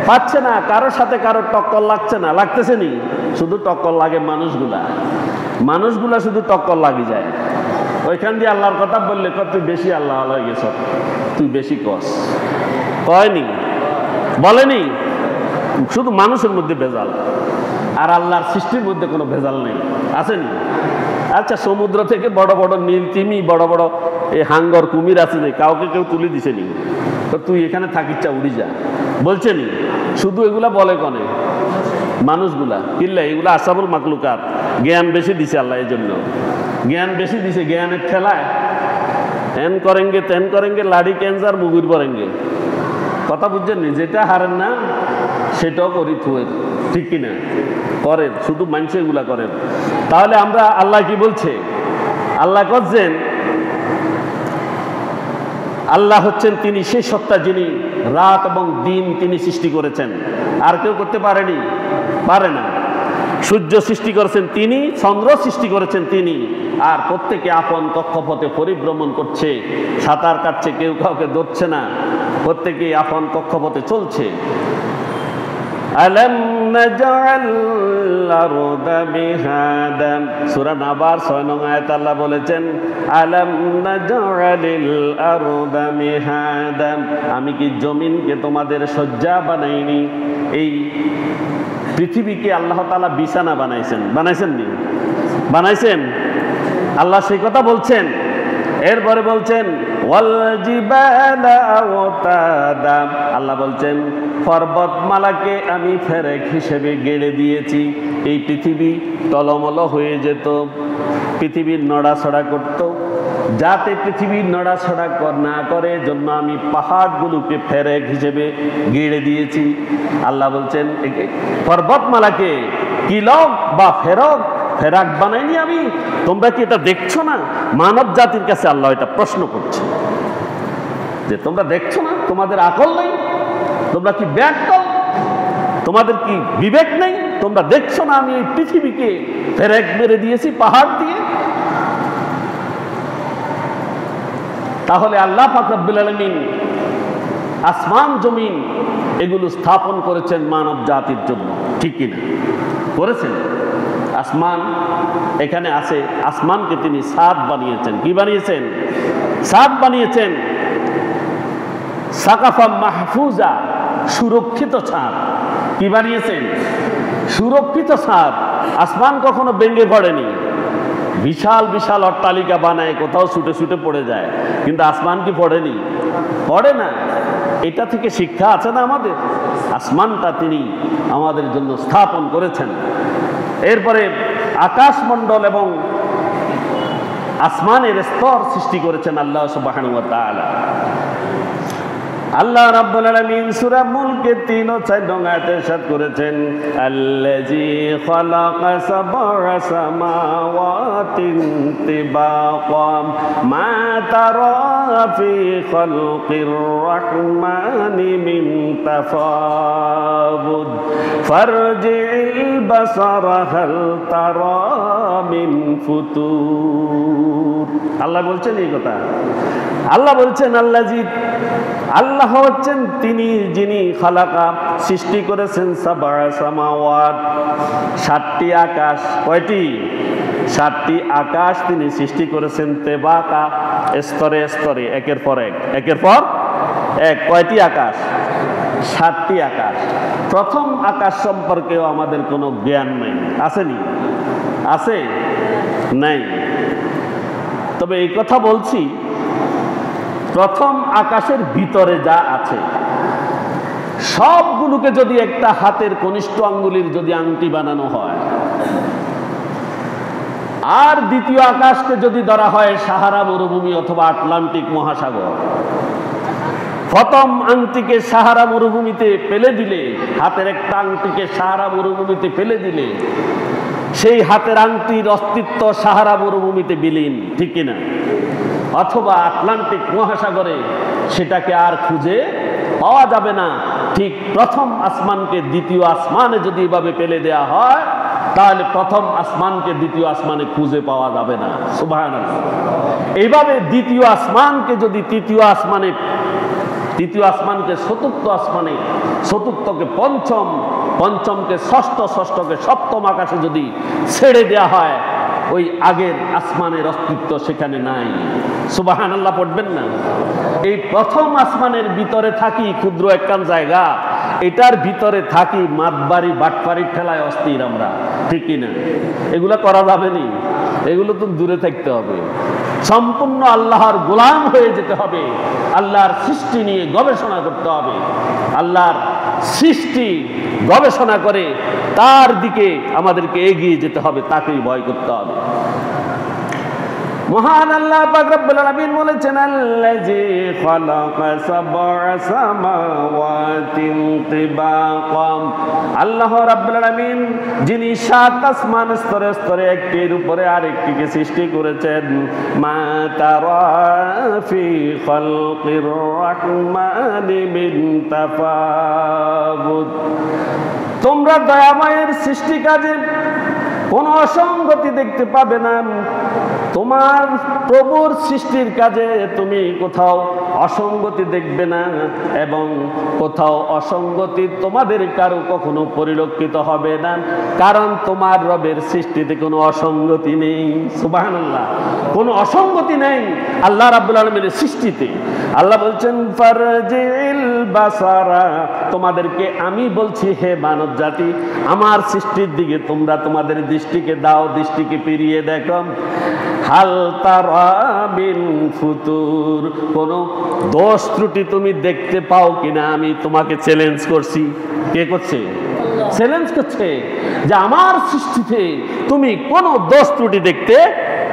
পাচ্ছে না, কারোর সাথে কারোর টক্কর লাগছে না। লাগতেছে নি? শুধু টক্কর লাগে মানুষগুলা শুধু টক্কর লাগি যায়। ওইখান দিয়ে আল্লাহর কথা বললে তুই বেশি আল্লাহ হয়ে গেছ, তুই বেশি কস, কয়নি? বলেনি? শুধু মানুষের মধ্যে ভেজাল, আর আল্লাহর সৃষ্টির মধ্যে কোনো ভেজাল নেই, আসেনি? আচ্ছা, সমুদ্র থেকে বড় বড় নীল তিমি, বড় বড় এই হাঙ্গর কুমির আছে, কাউকে কেউ তুলে দিছে নি? তো তুই এখানে থাকিচ্ছা, উড়ি যা, বলছে নি? শুধু এগুলা বলে কনে মানুষগুলা, কিল্লা এগুলা আসাবুল মাকলুকাত, জ্ঞান বেশি দিছে আল্লাহ, এই জন্য জ্ঞান বেশি দিছে। জ্ঞানের ঠেলায় এন করেঙ্গে তেন করেঙ্গে, লাড়ি ক্যান্সার মুগুর পরেঙ্গে, কথা বুঝছেন নি? যেটা হারেন না সেটাও করি থুয়ের, ঠিক কিনা? করেন, শুধু মানুষ এগুলা করেন। তাহলে আমরা আল্লাহ কি বলছে? আল্লাহ করছেন, আল্লাহ হচ্ছেন তিনি সেই সত্তা যিনি রাত এবং দিন তিনি সৃষ্টি করেছেন, আর কেউ করতে পারেনি, পারে না। সূর্য সৃষ্টি করেছেন তিনি, চন্দ্র সৃষ্টি করেছেন তিনি, আর প্রত্যেকে আপন কক্ষপথে পরিভ্রমণ করছে, সাঁতার কাটছে, কেউ কাউকে ধরছে না, প্রত্যেকে আপন কক্ষপথে চলছে। আলাম নাজআল আরদা মিহাদা, সূরা নাবার 6 নং আয়াত আল্লাহ বলেছেন, আলাম নাজআলিল আরদা মিহাদা, আমি কি জমিনকে তোমাদের শয্যা বানাইনি? এই পৃথিবীকে আল্লাহ তাআলা বিছানা বানাইছেন, বানাইছেন নি? বানাইছেন। আল্লাহ সেই কথা বলছেন। এরপরে বলছেন ওয়াল জিবালা আওতাদা, আল্লাহ বলছেন পর্বতমালাকে আমি ফেরেক হিসেবে গেড়ে দিয়েছি। এই পৃথিবী টলমল হয়ে যেত, পৃথিবীর নড়াছড়া করত, যাতে পৃথিবীর নড়াছড়া না করে জন্য আমি পাহাড়গুলোকে ফেরেক হিসেবে গেড়ে দিয়েছি। আল্লাহ বলছেন পর্বতমালাকে কিলক বা ফেরাক বানাইনি আমি? তোমরা কি এটা দেখছো না? মানব জাতির কাছে আল্লাহ এটা প্রশ্ন করছে যে তোমরা দেখছো না? তোমাদের আকল নেই? তোমরা কি ব্যর্থ? তোমাদের কি বিবেক নেই? তোমরা দেখছো না আমি এই পৃথিবীকে ফেরেক মেরে দিয়েছি পাহাড় দিয়ে? তাহলে আল্লাহ পাক রব্বুল আলামিন আসমান জমিন এগুলো স্থাপন করেছেন মানব জাতির জন্য, ঠিক কিনা? করেছেন। আসমান এখানে আছে, আসমানকে তিনি ছাদ বানিয়েছেন। কি বানিয়েছেন? ছাদ বানিয়েছেন। সাকাফা মাহফুজা, সুরক্ষিত ছাদ। কি বানিয়েছেন? সুরক্ষিত ছাদ। আসমান কখনো ভেঙে পড়েনি। বিশাল বিশাল অট্টালিকা বানায়, কোথাও ছুটে ছুটে পড়ে যায়, কিন্তু আসমান কি পড়েনি? পড়ে না। এটা থেকে শিক্ষা আছে না আমাদের? আসমানটা তিনি আমাদের জন্য স্থাপন করেছেন। এরপরে আকাশমণ্ডল এবং আসমানের স্তর সৃষ্টি করেছেন আল্লাহ সুবহানাহু ওয়া তাআলা। আল্লাহ রাব্বুল আলামিন সূরা মুলকে 3 ও 4 নং আয়াতে ইরশাদ করেছেন, আল্লাযী খালাকা সাবআ সামাওয়াতিন তিবাকা মা তারা ফি খালকির রাহমানি মিন তাফাবুদ ফারজি'ল বাসারা হাল তারা মিন ফুতুর। আল্লাহ বলছেন এই কথা। আল্লাহ বলছেন আল্লাযী, আল্লাহ হচ্ছেন তিনি যিনি খালাকা সৃষ্টি করেছেন সাবআ সামাওয়াত, 7টি আকাশ। কয়টি? 7টি আকাশ তিনি সৃষ্টি করেছেন তেবাকা, স্তরে স্তরে, একের পর এক, একের পর এক। কয়টি আকাশ? 7টি আকাশ। প্রথম আকাশ সম্পর্কেও আমাদের কোনো জ্ঞান নেই, আসেনি? আছে? নাই। তবে এই কথা বলছি, প্রথম আকাশের ভিতরে যা আছে সবগুলোকে যদি একটা হাতের কনিষ্ঠ আঙ্গুলির যদি আংটি বানানো হয়, আর দ্বিতীয় আকাশকে যদি ধরা হয় সাহারা মরুভূমি অথবা আটলান্টিক মহাসাগর, প্রথম আংটিকে সাহারা মরুভূমিতে ফেলে দিলে, হাতের একটা আংটিকে সাহারা মরুভূমিতে ফেলে দিলে সেই হাতের আংটির অস্তিত্ব সাহারা মরুভূমিতে বিলীন, ঠিক কিনা? অথবা আটলান্টিক মহাসাগরে সেটাকে আর খুঁজে পাওয়া যাবে না। ঠিক প্রথম আসমানকে দ্বিতীয় আসমানে যদি এভাবে ফেলে দেয়া হয়, তাহলে প্রথম আসমানকে দ্বিতীয় আসমানে খুঁজে পাওয়া যাবে না। সুবহানাল্লাহ। এইভাবে দ্বিতীয় আসমানকে যদি তৃতীয় আসমানে, তৃতীয় আসমানকে চতুর্থ আসমানে, চতুর্থকে পঞ্চম, পঞ্চমকে ষষ্ঠ, ষষ্ঠকে সপ্তম আকাশে যদি ছেড়ে দেয়া হয়, ওই আগের আসমানের অস্তিত্ব সেখানে নাই। সুবহানাল্লাহ পড়বেন না? এই প্রথম আসমানের ভিতরে থাকি ক্ষুদ্র একখান জায়গা, এটার ভিতরে থাকি মাতবাড়ি বাটপাড়ির ঠেলায় অস্থির আমরা, ঠিক কিনা? এগুলো করা যাবে নি, এগুলো তো দূরে থাকতে হবে। সম্পূর্ণ আল্লাহর গোলাম হয়ে যেতে হবে, আল্লাহর সৃষ্টি নিয়ে গবেষণা করতে হবে, আল্লাহর সৃষ্টি গবেষণা করে তার দিকে আমাদেরকে এগিয়ে যেতে হবে, তাকেই ভয় করতে হবে। মহান আল্লাহ পাক রব্বুল আলামিন বলেছেন, আল্লাযী খালাকা সাবআ সামাওয়াতিন তিবাকাম। আল্লাহ রাব্বুল আলামিন যিনি 7 আসমান স্তরে স্তরে একটির উপরে আরেকটিকে সৃষ্টি করেছেন। মা তারা ফি খালকির রাহমানি মিন তাফাউত। তোমরা দয়াময়ের সৃষ্টি কাজে কোন অসঙ্গতি দেখতে পাবে না। তোমার প্রভুর সৃষ্টির কাজে তুমি কোথাও অসঙ্গতি দেখবে না, এবং কোথাও অসঙ্গতি তোমাদের কারো কখনো পরিলক্ষিত হবে না, কারণ তোমার রবের সৃষ্টিতে কোনো অসঙ্গতি নেই। সুবহানাল্লাহ, কোনো অসঙ্গতি নেই আল্লাহ রাব্বুল আলামিনের সৃষ্টিতে। আল্লাহ বলছেন, ফারজিল বাসারা, তোমাদেরকে আমি বলছি হে মানব জাতি, আমার সৃষ্টির দিকে তোমরা তোমাদের দৃষ্টিকে দাও, দৃষ্টিকে ফিরিয়ে দেখো। হাল তারা মিন ফুতুর, কোন দোষ ত্রুটি তুমি দেখতে পাও কিনা? আমি তোমাকে চ্যালেঞ্জ করছি। কে করছে? চ্যালেঞ্জ করছে যে আমার সৃষ্টিতে তুমি কোনো দোষ ত্রুটি দেখতে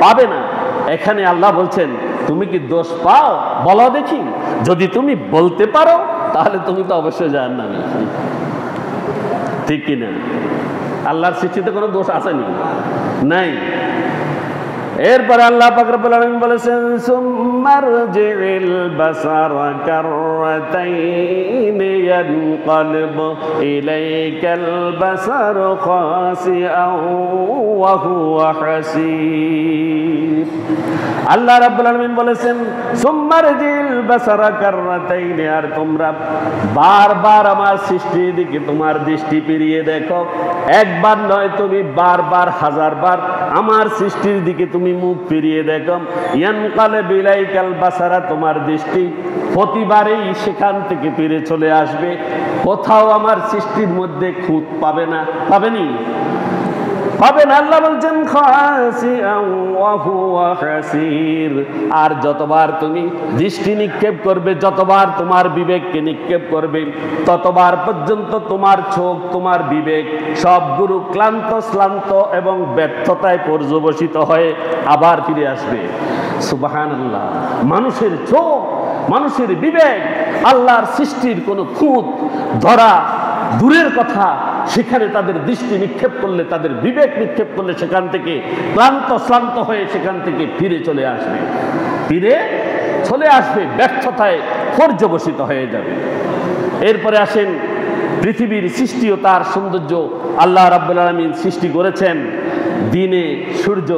পাবে না। এখানে আল্লাহ বলছেন, তুমি কি দোষ পাও বলো দেখি। যদি তুমি বলতে পারো তাহলে তুমি তো অবশ্যই জাহান্নামী, ঠিক কিনা? আল্লাহর সৃষ্টিতে কোনো দোষ আসেনি, নাই। এরপরে আল্লাহ পাক রব্বুল আলামিন বলেছেন, সুম্মারজিল বাসারা কাররাতাইন ইয়ানকালিবু ইলাইকাল বাসারু খাসিআন ওয়া হুয়া হাসীর। আল্লাহ রাব্বুল আলামিন বলেছেন, সুম্মারজিল বাসারা কাররাতাইন, আর তোমরা বারবার আমার সৃষ্টির দিকে তোমার দৃষ্টি ফিরিয়ে দেখো। একবার নয়, তুমি বারবার, হাজারবার আমার সৃষ্টির দিকে তুমি মুখ ফিরিয়ে দেখো। ইয়ানকালিবু ইলাইকাল বাসারা, তোমার দৃষ্টি প্রতিবারেই সেখান থেকে ফিরে চলে আসবে। কোথাও আমার সৃষ্টির মধ্যে খুঁত পাবে না, পাবেনি, পাবেন। আল্লাহ বলছেন, খাসিআন ওয়া হুয়া হাসীর। আর যতবার তুমি দৃষ্টি নিক্ষেপ করবে, যতবার তোমার বিবেককে নিক্ষেপ করবে, ততবার পর্যন্ত তোমার চোখ, তোমার বিবেক সবগুলো ক্লান্ত, শ্রান্ত এবং ব্যর্থতায় পর্যবসিত হয়ে আবার ফিরে আসবে। সুবহানাল্লাহ। মানুষের চোখ, মানুষের বিবেক আল্লাহর সৃষ্টির কোনো খুঁত ধরা দূরের কথা, সেখানে তাদের দৃষ্টি নিক্ষেপ করলে, তাদের বিবেক নিক্ষেপ করলে সেখান থেকে ক্লান্ত শ্রান্ত হয়ে সেখান থেকে ফিরে চলে আসবে, ফিরে চলে আসবে, ব্যর্থতায় পর্যবসিত হয়ে যাবে। এরপরে আসেন পৃথিবীর সৃষ্টি ও তার সৌন্দর্য। আল্লাহ রাব্বুল আলামিন সৃষ্টি করেছেন দিনে সূর্য,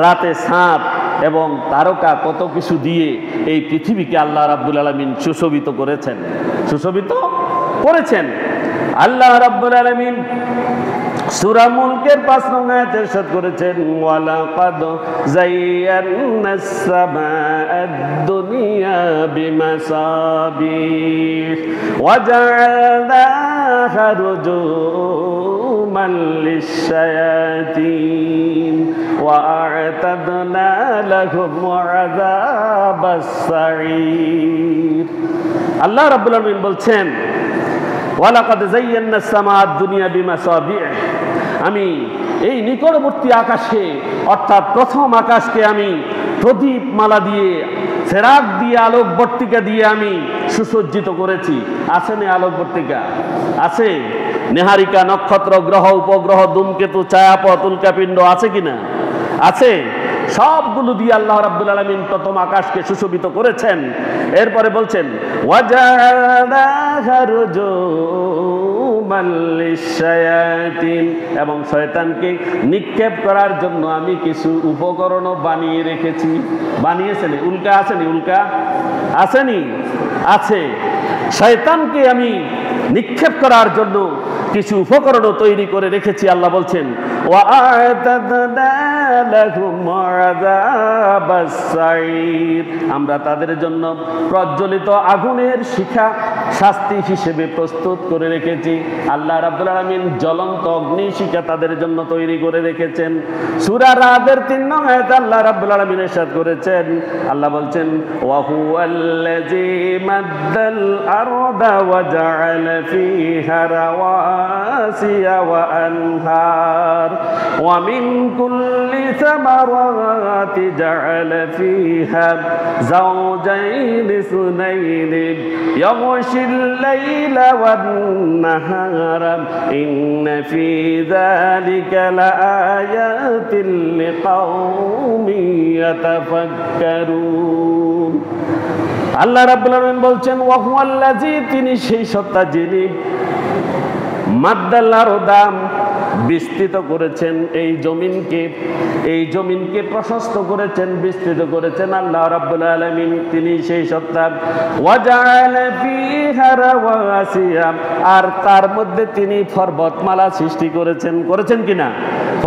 রাতে চাঁদ এবং তারকা, কত কিছু দিয়ে এই পৃথিবীকে আল্লাহ রাব্বুল আলামিন সুশোভিত করেছেন, সুশোভিত করেছেন। আল্লাহ রাব্বুল আলামিন সূরা মুলকের ৫ নং আয়াতে ইরশাদ করেছেন ওয়ালাকাদ যায়্যানাস সামাআদ দুনিয়া বিমাসাবিহ ওয়া জাআলনাহা রুজুমান লিশ-শায়াতিন ওয়া আ'তাদনা লাহুম আযাবাস সাঈর। আল্লাহ রাব্বুল আলামিন বলছেন ওয়ালাকাদ যায়্যানাস সামাআদ দুনিয়া বিমাসাবিহ, আমি এই নিকটবর্তী আকাশে অর্থাৎ প্রথম আকাশকে আমি প্রদীপ মালা দিয়ে, চেরাগ দিয়ে, আলোকবর্তিকা দিয়ে আমি সুসজ্জিত করেছি। আছে না আলোকবর্তিকা? আছে। নেহারিকা, নক্ষত্র, গ্রহ, উপগ্রহ, ধূমকেতু, ছায়াপথ, উল্কাপিণ্ড আছে কিনা? আছে। সবগুলো দিয়ে আল্লাহ রাব্বুল আলামিন প্রথম আকাশকে সুশোভিত করেছেন। এরপরে বলছেন ওয়াজা'আলনাহা রুজুমান লিশ-শায়াতিন, এবং শয়তানকে নিক্ষেপ করার জন্য আমি কিছু উপকরণও বানিয়ে রেখেছি। বানিয়েছেন? উল্কা আসেনি? উল্কা আসেনি? আছে। শয়তানকে আমি নিক্ষেপ করার জন্য কিছু উপকরণও তৈরি করে রেখেছি। আল্লাহ বলছেন ওয়া'তাদনা লাহুম আযাবাস সাঈর, আমরা তাদের জন্য প্রজ্বলিত আগুনের শিখা শাস্তি হিসেবে প্রস্তুত করে রেখেছি। আল্লাহ রাব্বুল আলামিন জ্বলন্ত অগ্নি শিখা তাদের জন্য তৈরি করে রেখেছেন। সূরা রাদের ৩ নং আয়াতে আল্লাহ রাব্বুল আলামিন ইরশাদ করেছেন, আল্লাহ বলছেন ওয়া হুয়াল্লাযী মাদ্দাল আরদা ওয়া জা'আলা ফীহা রাওয়াসিয়া ওয়া আনহার ওয়া মিন কুল্লি সামারাতি জা'আলা ফীহা যাওজাইনি ইসনাইনি ইয়াগশিল লাইলা ওয়ান নাহারা ইন্না ফী যালিকা লাআয়াতিন লিকাওমিন ইয়াতাফাক্কারুন। আল্লাহ রাব্বুল আলামিন বলছেন ওয়া হুয়াল্লাযী, তিনি সেই সত্তা যিনি মাদ্দাল আরদা, বিস্তৃত করেছেন এই জমিনকে প্রশস্ত করেছেন, বিস্তৃত করেছেন আল্লাহ রাব্বুল আলামিন, তিনি সেই সত্তা। ওয়া জা'আলা ফীহা রাওয়াসিয়া, আর তার মধ্যে তিনি পর্বতমালা সৃষ্টি করেছেন। করেছেন কিনা?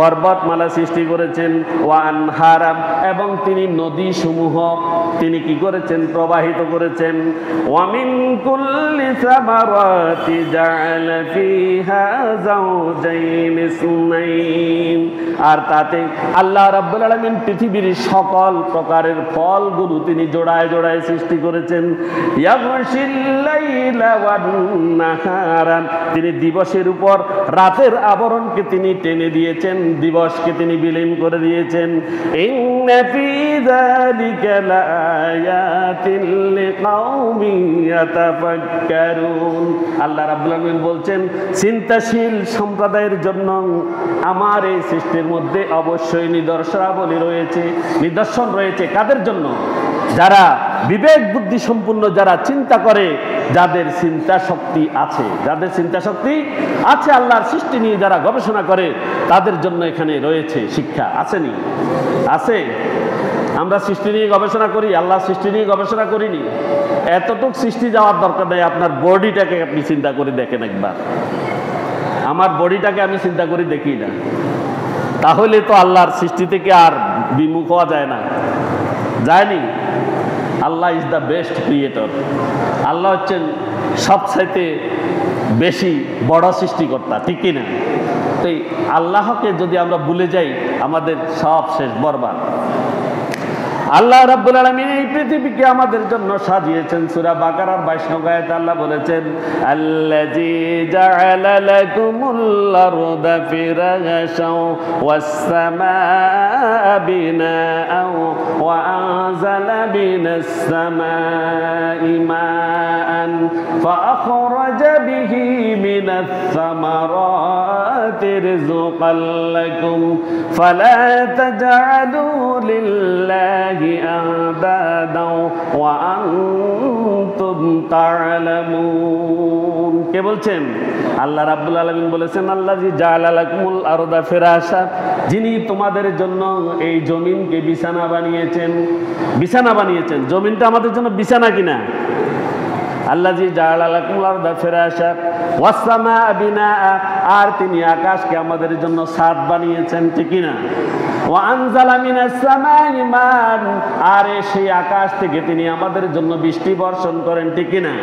পর্বতমালা সৃষ্টি করেছেন। ওয়া আনহারা, এবং তিনি নদী সমূহ তিনি কি করেছেন? প্রবাহিত করেছেন। ওয়া মিন কুল্লি সামারাতি জা'আলা ফীহা যাওজাইন ইসনাইন, আর তাতে আল্লাহ রাব্বুল আলামিন পৃথিবীর সকল প্রকারের ফলগুলো তিনি জোড়ায় জোড়ায় সৃষ্টি করেছেন। ইয়াগশিল লাইলা ওয়ান নাহারা, তিনি দিবসের উপর রাতের আবরণকে তিনি টেনে দিয়েছেন, দিবসকে তিনি বিলীন করে দিয়েছেন। ইন্না ফী যালিকা লাআয়াতিন লিকাওমিন ইয়াতাফাক্কারুন। আল্লাহ রাব্বুল আলামিন বলছেন চিন্তাশীল সম্প্রদায়ের জন্য আমার এই সৃষ্টির মধ্যে অবশ্যই নিদর্শনাবলী রয়েছে, নিদর্শন রয়েছে। কাদের জন্য? যারা বিবেক বুদ্ধি সম্পূর্ণ, যারা চিন্তা করে, যাদের চিন্তা শক্তি আছে, যাদের চিন্তা শক্তি আছে, আল্লাহর সৃষ্টি নিয়ে যারা গবেষণা করে, তাদের জন্য এখানে রয়েছে শিক্ষা। আসেনি? আছে। আমরা সৃষ্টি নিয়ে গবেষণা করি, আল্লাহ সৃষ্টি নিয়ে গবেষণা করিনি। এতটুক সৃষ্টি যাওয়ার দরকার নেই। আপনার বডিটাকে আপনি চিন্তা করে দেখেন একবার। আমার বডিটাকে আমি চিন্তা করে দেখি না, তাহলে তো আল্লাহর সৃষ্টি থেকে আর বিমুখ হওয়া যায় না। যায়নি? আল্লাহ ইজ দ্য বেস্ট ক্রিয়েটর। আল্লাহ হচ্ছেন সবচাইতে বেশি বড় সৃষ্টিকর্তা, ঠিক কিনা? তো আল্লাহকে যদি আমরা ভুলে যাই, আমাদের সব শেষ, বরবাদ। আল্লাহ রাব্বুল আলামিন এই পৃথিবীকে আমাদের জন্য সাজিয়েছেন। সূরা বাকারার 22 নং আয়াতে আল্লাহ বলেছেন আল্লাযী জাআলা লাকুমুল আরদা ফিরাশাও ওয়াস সামাআ বিনাআও ওয়া আনজালা মিনাস সামাই মাআন ফাআখরাজা বিহি মিনাস সামারাতি রিজকাল লাকুম ফালা তাজআলু লিল্লাহি আনদাদা ওয়া আনতুম তা'লামুন। কে বলছেন? আল্লাহ রাব্বুল আলামিন বলেছেন আল্লাযী জাআলা লাকুমুল আরদা ফিরাশা, যিনি তোমাদের জন্য এই জমিনকে বিছানা বানিয়েছেন। বিছানা বানিয়েছেন। জমিনটা আমাদের জন্য বিছানা কিনা? আল্লাযী জাআলা লাকুমুল আরদা ফিরাশা ওয়াসসামা বিনা, আর তিনি আকাশকে আমাদের জন্য ছাদ বানিয়েছেন, ঠিক না? ওয়া আনজালা মিনাস সামাই মান, আর সেই আকাশ থেকে তিনি আমাদের জন্য বৃষ্টি বর্ষণ করেন, ঠিক না?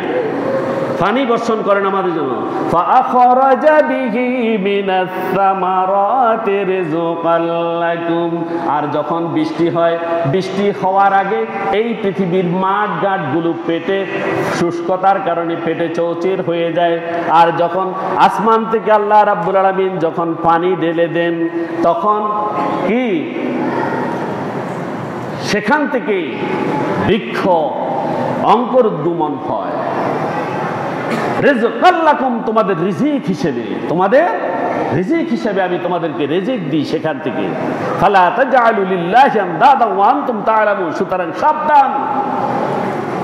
পানি বর্ষণ করেন আমাদের জন্য। ফাআখরাজা বিহি মিনাস সামারাতি রিজকাল লাকুম, আর যখন বৃষ্টি হয়, বৃষ্টি হওয়ার আগে এই পৃথিবীর মাঠ ঘাটগুলো পেটে শুষ্কতার কারণে পেটে চৌচির হয়ে যায়, আর যখন আসমান থেকে আল্লাহ রাব্বুল আলামিন যখন পানি ঢেলে দেন, তখন কি সেখান থেকে বৃক্ষ অঙ্কুরোদ্গমন হয়। রিজকাল লাকুম, তোমাদের রিজিক হিসেবে, তোমাদের রিজিক হিসেবে আমি তোমাদেরকে রিজিক দিই সেখান থেকে। ফালা তাজআলু লিল্লাহি আনদাদা ওয়া আনতুম তা'লামুন, সুতরাং সাবধান,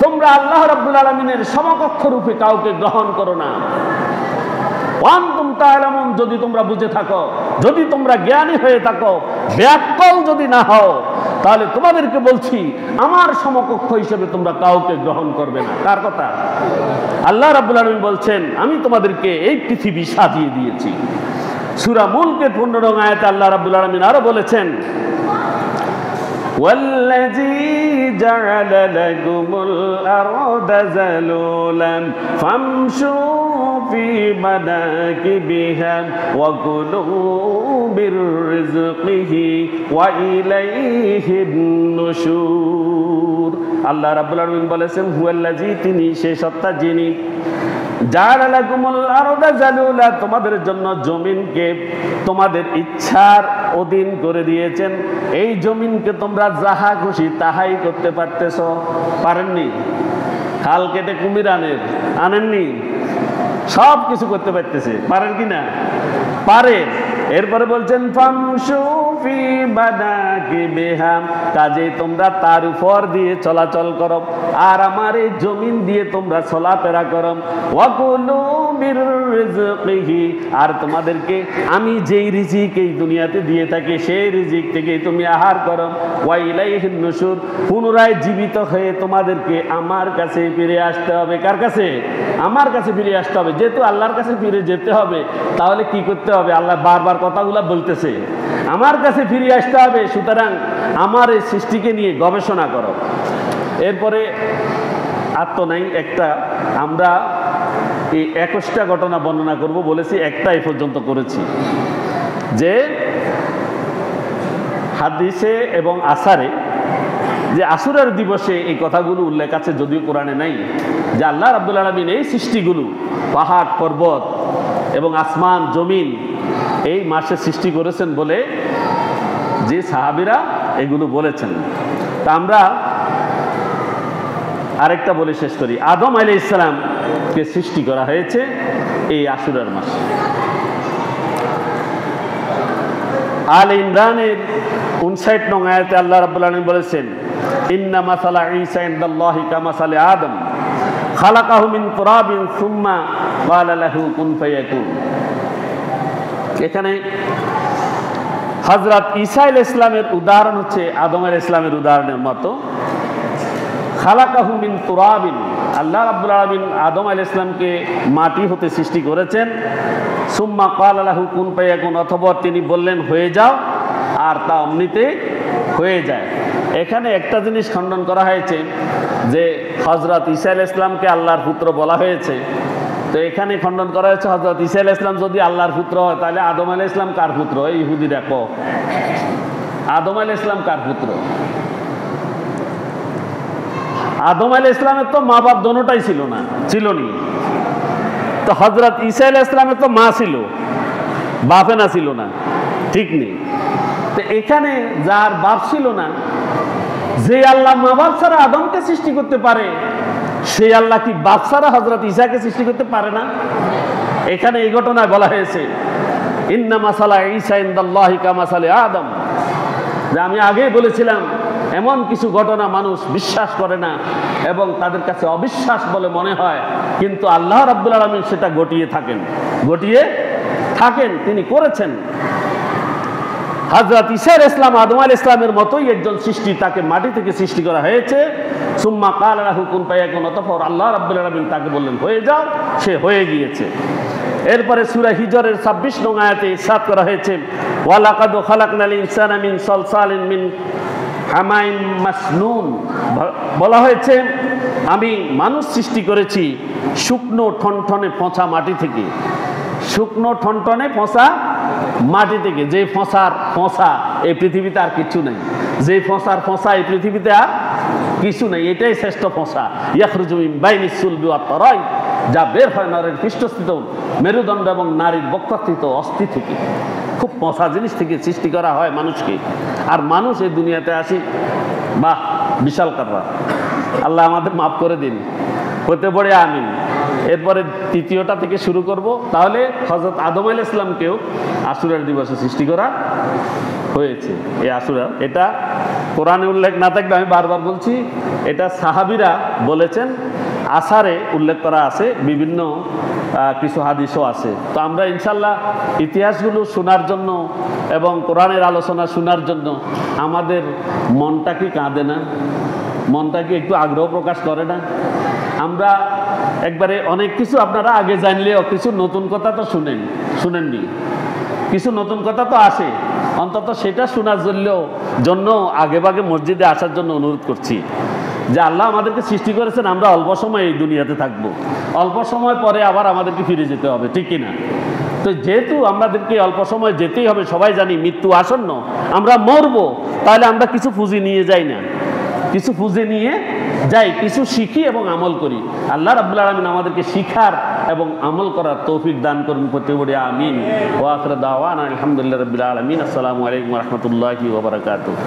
তোমরা আল্লাহ রাব্বুল আলামিনের সমকক্ষ রূপে কাউকে গ্রহণ করো না। ওয়া আনতুম তা'লামুন, যদি তোমরা বুঝে থাকো, যদি তোমরা জ্ঞানী হয়ে থাকো, ব্যাকল যদি না হও, তাহলে তোমাদেরকে বলছি আমার সমকক্ষ হিসেবে তোমরা কাউকে গ্রহণ করবে না। কার কথা? আল্লাহ রাব্বুল আলামিন বলছেন আমি তোমাদেরকে এই পৃথিবী সাজিয়ে দিয়েছি। সূরা মুলকের 15 নং আয়াতে আল্লাহ রাব্বুল আলামিন আরো বলেছেন, ওয়াল্লাযী জাআলা লাকুমুল আরদা যালুলান ফামশু ফি মানাকিবিহা ওয়া কুলু মির রিজকিহি ওয়া ইলাইহিন নুশুর। আল্লাহ রাব্বুল আলামিন বলেছেন হুয়াল্লাযী, তিনি সেই সত্তা যিনি জাআলা লাকুমুল আরদা যালুলা, তোমাদের জন্য জমিনকে তোমাদের ইচ্ছার অধীন করে দিয়েছেন। এই জমিনকে তোমরা যাহা খুশি তাহাই করতে পারতেছ, পারেননি? খাল কেটে কুমির আনেননি? সব কিছু করতে পারতেছে, পারেন কি না? পারেন। এরপরে বলছেন ফামশু ফি মানাকিবিহা, কাজে তোমরা তার উপর দিয়ে চলাচল করো, আর আমার এই জমিন দিয়ে তোমরা চলাফেরা করো। ওয়া কুলু মির রিজকিহি, আর তোমাদেরকে আমি যেই রিজিক এই দুনিয়াতে দিয়ে থাকি সেই রিজিক থেকে তুমি আহার করো। ওয়া ইলাইহিন নুশুর, পুনরায় জীবিত হয়ে তোমাদেরকে আমার কাছে ফিরে আসতে হবে। কার কাছে? আমার কাছে ফিরে আসতে হবে। যেহেতু আল্লাহর কাছে ফিরে যেতে হবে, তাহলে কি করতে হবে? আল্লাহ বারবার কথাগুলো বলতেছে আমার কাছে ফিরে আসতে হবে, সুতরাং আমার এই সৃষ্টিকে নিয়ে গবেষণা করো। এরপরে আর তো নাই, একটা আমরা এই 21টা ঘটনা বর্ণনা করব বলেছি, একটা এই পর্যন্ত করেছি, যে হাদিসে এবং আসারে যে আশুরার দিবসে এই কথাগুলো উল্লেখ আছে, যদিও কোরআনে নাই, যে আল্লাহ রাব্বুল আলামিন এই সৃষ্টিগুলো পাহাড় পর্বত এবং আসমান জমিন এই মাসে সৃষ্টি করেছেন বলে যে সাহাবীরা এগুলো বলেছেন। তা আমরা আরেকটা বলে শেষ করি। আদম আলাইহিস সালামকে সৃষ্টি করা হয়েছে এই আশুরার মাসে। আল ইমরানের 59 নং আয়াতে আল্লাহ রাব্বুল আলামিন বলেছেন ইন্না মাসালা ঈসা ইনদাল্লাহি কামাসালি আদম খালাকাহু মিন তুরাবিন সুম্মা ক্বালা লাহু কুন ফায়াকুন। এখানে হযরত ঈসা আলাইহিস সালামের উদাহরণ হচ্ছে আদম আলাইহিস সালামের উদাহরণের মতো। খালাকাহু মিন তুরাবিন, আল্লাহ রাব্বুল আলামিন আদম আলাইহিস সালামকে মাটি হতে সৃষ্টি করেছেন। সুম্মা ক্বালা লাহু কুন ফায়াকুন, অথবা তিনি বললেন হয়ে যাও, আর তা অমনিতে হয়ে যায়। এখানে একটা জিনিস খণ্ডন করা হয়েছে যে হযরত ঈসা আলাইহিস সালামকে আল্লাহর পুত্র বলা হয়েছে। তো এখানে খণ্ডন করা হয়েছে হযরত ঈসা আলাইহিস সালাম যদি আল্লাহর পুত্র হয়, তাহলে আদম আলাইহিস সালাম কার পুত্র? এই ইহুদি দেখো, আদম আলাইহিস সালাম কার পুত্র? আদম আলাইহিস সালামের তো মা বাপ দোনোটাই ছিল না, ছিল নি। তো হযরত ঈসা আলাইহিস সালামের তো মা ছিল, বাপে না ছিল না, ঠিক নেই। তো এখানে যার বাপ ছিল না, যে আল্লাহ মা বাপ ছাড়া আদমকে সৃষ্টি করতে পারে, সেই আল্লাহ কি বাপ ছাড়া হযরত ঈসাকে সৃষ্টি করতে পারে না? এখানে এই ঘটনায় বলা হয়েছে ইন্না মাসালা ঈসা ইনদাল্লাহি কামাসালি আদম। যে আমি আগেই বলেছিলাম এমন কিছু ঘটনা মানুষ বিশ্বাস করে না এবং তাদের কাছে অবিশ্বাস বলে মনে হয়, কিন্তু আল্লাহ রাব্বুল আলামিন সেটা ঘটিয়ে থাকেন, তিনি করেছেন। হযরত ঈসা আলাইহিস সালাম আদম আলাইহিস সালামের মতোই একজন সৃষ্টি, তাকে মাটি থেকে সৃষ্টি করা হয়েছে। সুম্মা ক্বালা লাহু কুন ফায়াকুন, অতঃপর আল্লাহ রাব্বুল আলামিন তাকে বললেন হয়ে যাও, সে হয়ে গিয়েছে। এরপরে সূরা হিজরের 26 নং আয়াতে ইরশাদ করা হয়েছে ওয়া লাকাদ খালাকনাল ইনসানা মিন সালসালিন মিন হামাইন মাসনুন, বলা হয়েছে আমি মানুষ সৃষ্টি করেছি শুকনো ঠনঠনে পচা মাটি থেকে। শুকনো ঠনঠনে পচা মাটি থেকে। যে ফসার ফসা এই পৃথিবীতে আর কিছু নেই, যে ফসার ফসা এই পৃথিবীতে আর কিছু নেই, এটাই শ্রেষ্ঠ ফসা। ইয়াখরুজু মিন বাইনিস সুলবি ওয়াত তারাইব, যা বের হয় নরের পৃষ্ঠস্থিত মেরুদণ্ড এবং নারীর বক্ষস্থিত অস্থি থেকে। খুব পচা জিনিস থেকে সৃষ্টি করা হয় মানুষকে। আর মানুষ এই দুনিয়াতে আসি, বাহ বিশাল কাররা। আল্লাহ আমাদের মাফ করে দিন, হতে পড়ে আমিন। এরপরে তৃতীয়টা থেকে শুরু করব। তাহলে হযরত আদম আলাইহিস সালামকেও আশুরার দিবসে সৃষ্টি করা হয়েছে। এই আশুরা, এটা কোরআনে উল্লেখ না থাকলে আমি বারবার বলছি, এটা সাহাবীরা বলেছেন, আসারে উল্লেখ করা আছে, বিভিন্ন কিছু হাদিসও আছে। তো আমরা ইনশাল্লাহ ইতিহাসগুলো শোনার জন্য এবং কোরআনের আলোচনা শোনার জন্য আমাদের মনটা কি কাঁদে না? মনটা কি একটু আগ্রহ প্রকাশ করে না? আমরা একবারে অনেক কিছু আপনারা আগে জানলেও কিছু নতুন কথা তো শুনেননি, কিছু নতুন কথা তো আসে, অন্তত সেটা শোনার জন্য আগে ভাগে মসজিদে আসার জন্য অনুরোধ করছি। যে আল্লাহ আমাদেরকে সৃষ্টি করেছেন, আমরা অল্প সময় এই দুনিয়াতে থাকবো, অল্প সময় পরে আবার আমাদেরকে ফিরে যেতে হবে, ঠিক কিনা? তো যেহেতু আমাদেরকে অল্প সময় যেতেই হবে, সবাই জানি মৃত্যু আসন্ন, আমরা মরবো, তাহলে আমরা কিছু পুঁজি নিয়ে যাই না, কিছু পুঁজি নিয়ে যাই, কিছু শিখি এবং আমল করি। আল্লাহ রাব্বুল আলামিন আমাদেরকে শিখার এবং আমল করার তৌফিক দান করুন, প্রত্যেকে আমিন। ওয়া আখিরু দাওয়ানা আলহামদুলিল্লাহি রাব্বিল আলামিন। আসসালামু আলাইকুম ওয়া রাহমাতুল্লাহি ওয়া বারাকাতুহু।